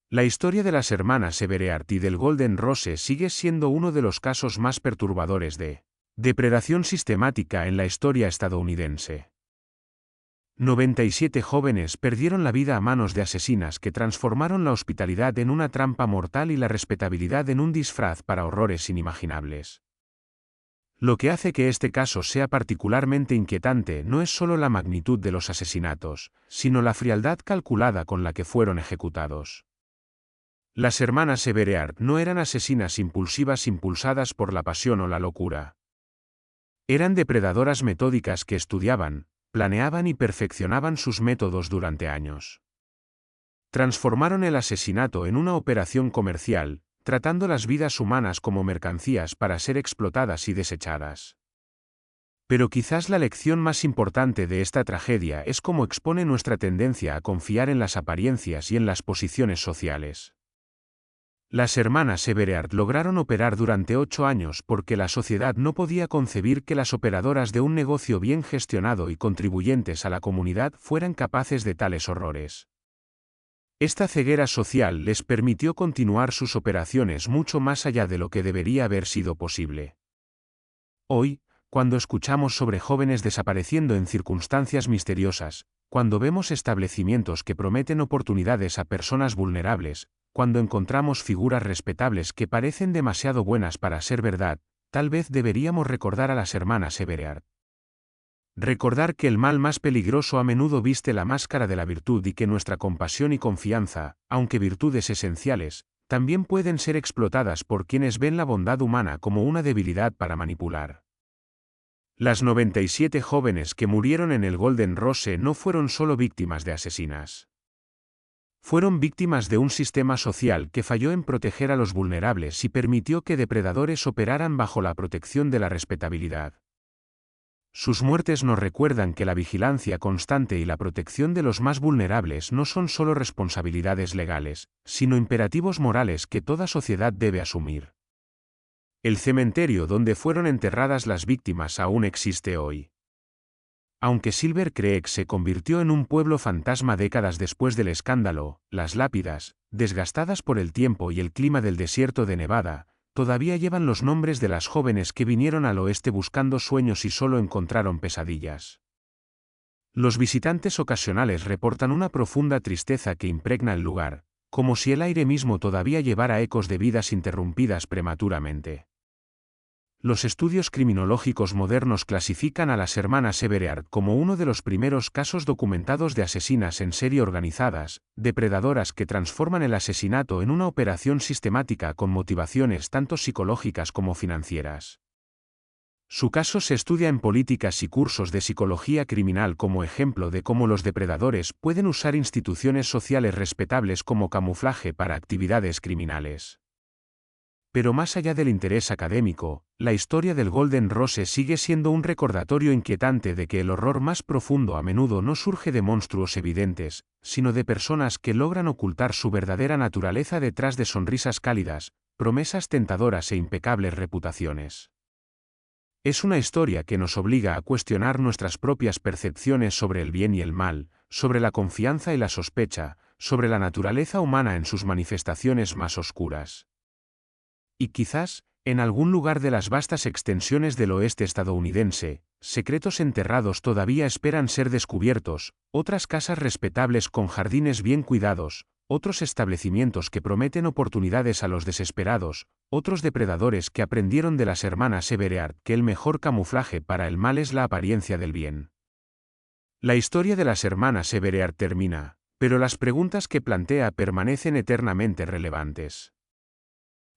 La historia de las hermanas Everard y del Golden Rose sigue siendo uno de los casos más perturbadores de depredación sistemática en la historia estadounidense. 97 jóvenes perdieron la vida a manos de asesinas que transformaron la hospitalidad en una trampa mortal y la respetabilidad en un disfraz para horrores inimaginables. Lo que hace que este caso sea particularmente inquietante no es solo la magnitud de los asesinatos, sino la frialdad calculada con la que fueron ejecutados. Las hermanas Everard no eran asesinas impulsivas impulsadas por la pasión o la locura. Eran depredadoras metódicas que estudiaban, planeaban y perfeccionaban sus métodos durante años. Transformaron el asesinato en una operación comercial, tratando las vidas humanas como mercancías para ser explotadas y desechadas. Pero quizás la lección más importante de esta tragedia es cómo expone nuestra tendencia a confiar en las apariencias y en las posiciones sociales. Las hermanas Everard lograron operar durante 8 años porque la sociedad no podía concebir que las operadoras de un negocio bien gestionado y contribuyentes a la comunidad fueran capaces de tales horrores. Esta ceguera social les permitió continuar sus operaciones mucho más allá de lo que debería haber sido posible. Hoy, cuando escuchamos sobre jóvenes desapareciendo en circunstancias misteriosas, cuando vemos establecimientos que prometen oportunidades a personas vulnerables, cuando encontramos figuras respetables que parecen demasiado buenas para ser verdad, tal vez deberíamos recordar a las hermanas Everard. Recordar que el mal más peligroso a menudo viste la máscara de la virtud y que nuestra compasión y confianza, aunque virtudes esenciales, también pueden ser explotadas por quienes ven la bondad humana como una debilidad para manipular. Las 97 jóvenes que murieron en el Golden Rose no fueron solo víctimas de asesinas. Fueron víctimas de un sistema social que falló en proteger a los vulnerables y permitió que depredadores operaran bajo la protección de la respetabilidad. Sus muertes nos recuerdan que la vigilancia constante y la protección de los más vulnerables no son solo responsabilidades legales, sino imperativos morales que toda sociedad debe asumir. El cementerio donde fueron enterradas las víctimas aún existe hoy. Aunque Silver Creek se convirtió en un pueblo fantasma décadas después del escándalo, las lápidas, desgastadas por el tiempo y el clima del desierto de Nevada, todavía llevan los nombres de las jóvenes que vinieron al oeste buscando sueños y solo encontraron pesadillas. Los visitantes ocasionales reportan una profunda tristeza que impregna el lugar, como si el aire mismo todavía llevara ecos de vidas interrumpidas prematuramente. Los estudios criminológicos modernos clasifican a las hermanas Everard como uno de los primeros casos documentados de asesinas en serie organizadas, depredadoras que transforman el asesinato en una operación sistemática con motivaciones tanto psicológicas como financieras. Su caso se estudia en políticas y cursos de psicología criminal como ejemplo de cómo los depredadores pueden usar instituciones sociales respetables como camuflaje para actividades criminales. Pero más allá del interés académico, la historia del Golden Rose sigue siendo un recordatorio inquietante de que el horror más profundo a menudo no surge de monstruos evidentes, sino de personas que logran ocultar su verdadera naturaleza detrás de sonrisas cálidas, promesas tentadoras e impecables reputaciones. Es una historia que nos obliga a cuestionar nuestras propias percepciones sobre el bien y el mal, sobre la confianza y la sospecha, sobre la naturaleza humana en sus manifestaciones más oscuras. Y quizás, en algún lugar de las vastas extensiones del oeste estadounidense, secretos enterrados todavía esperan ser descubiertos, otras casas respetables con jardines bien cuidados, otros establecimientos que prometen oportunidades a los desesperados, otros depredadores que aprendieron de las hermanas Everard que el mejor camuflaje para el mal es la apariencia del bien. La historia de las hermanas Everard termina, pero las preguntas que plantea permanecen eternamente relevantes.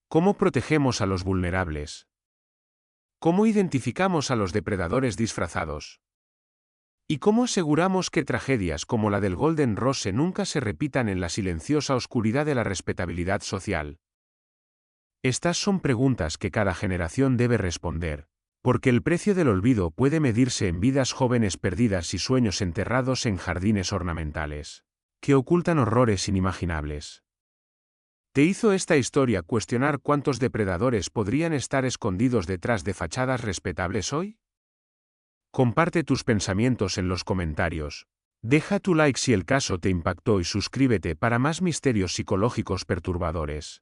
¿Cómo protegemos a los vulnerables? ¿Cómo identificamos a los depredadores disfrazados? ¿Y cómo aseguramos que tragedias como la del Golden Rose nunca se repitan en la silenciosa oscuridad de la respetabilidad social? Estas son preguntas que cada generación debe responder, porque el precio del olvido puede medirse en vidas jóvenes perdidas y sueños enterrados en jardines ornamentales, que ocultan horrores inimaginables. ¿Te hizo esta historia cuestionar cuántos depredadores podrían estar escondidos detrás de fachadas respetables hoy? Comparte tus pensamientos en los comentarios. Deja tu like si el caso te impactó y suscríbete para más misterios psicológicos perturbadores.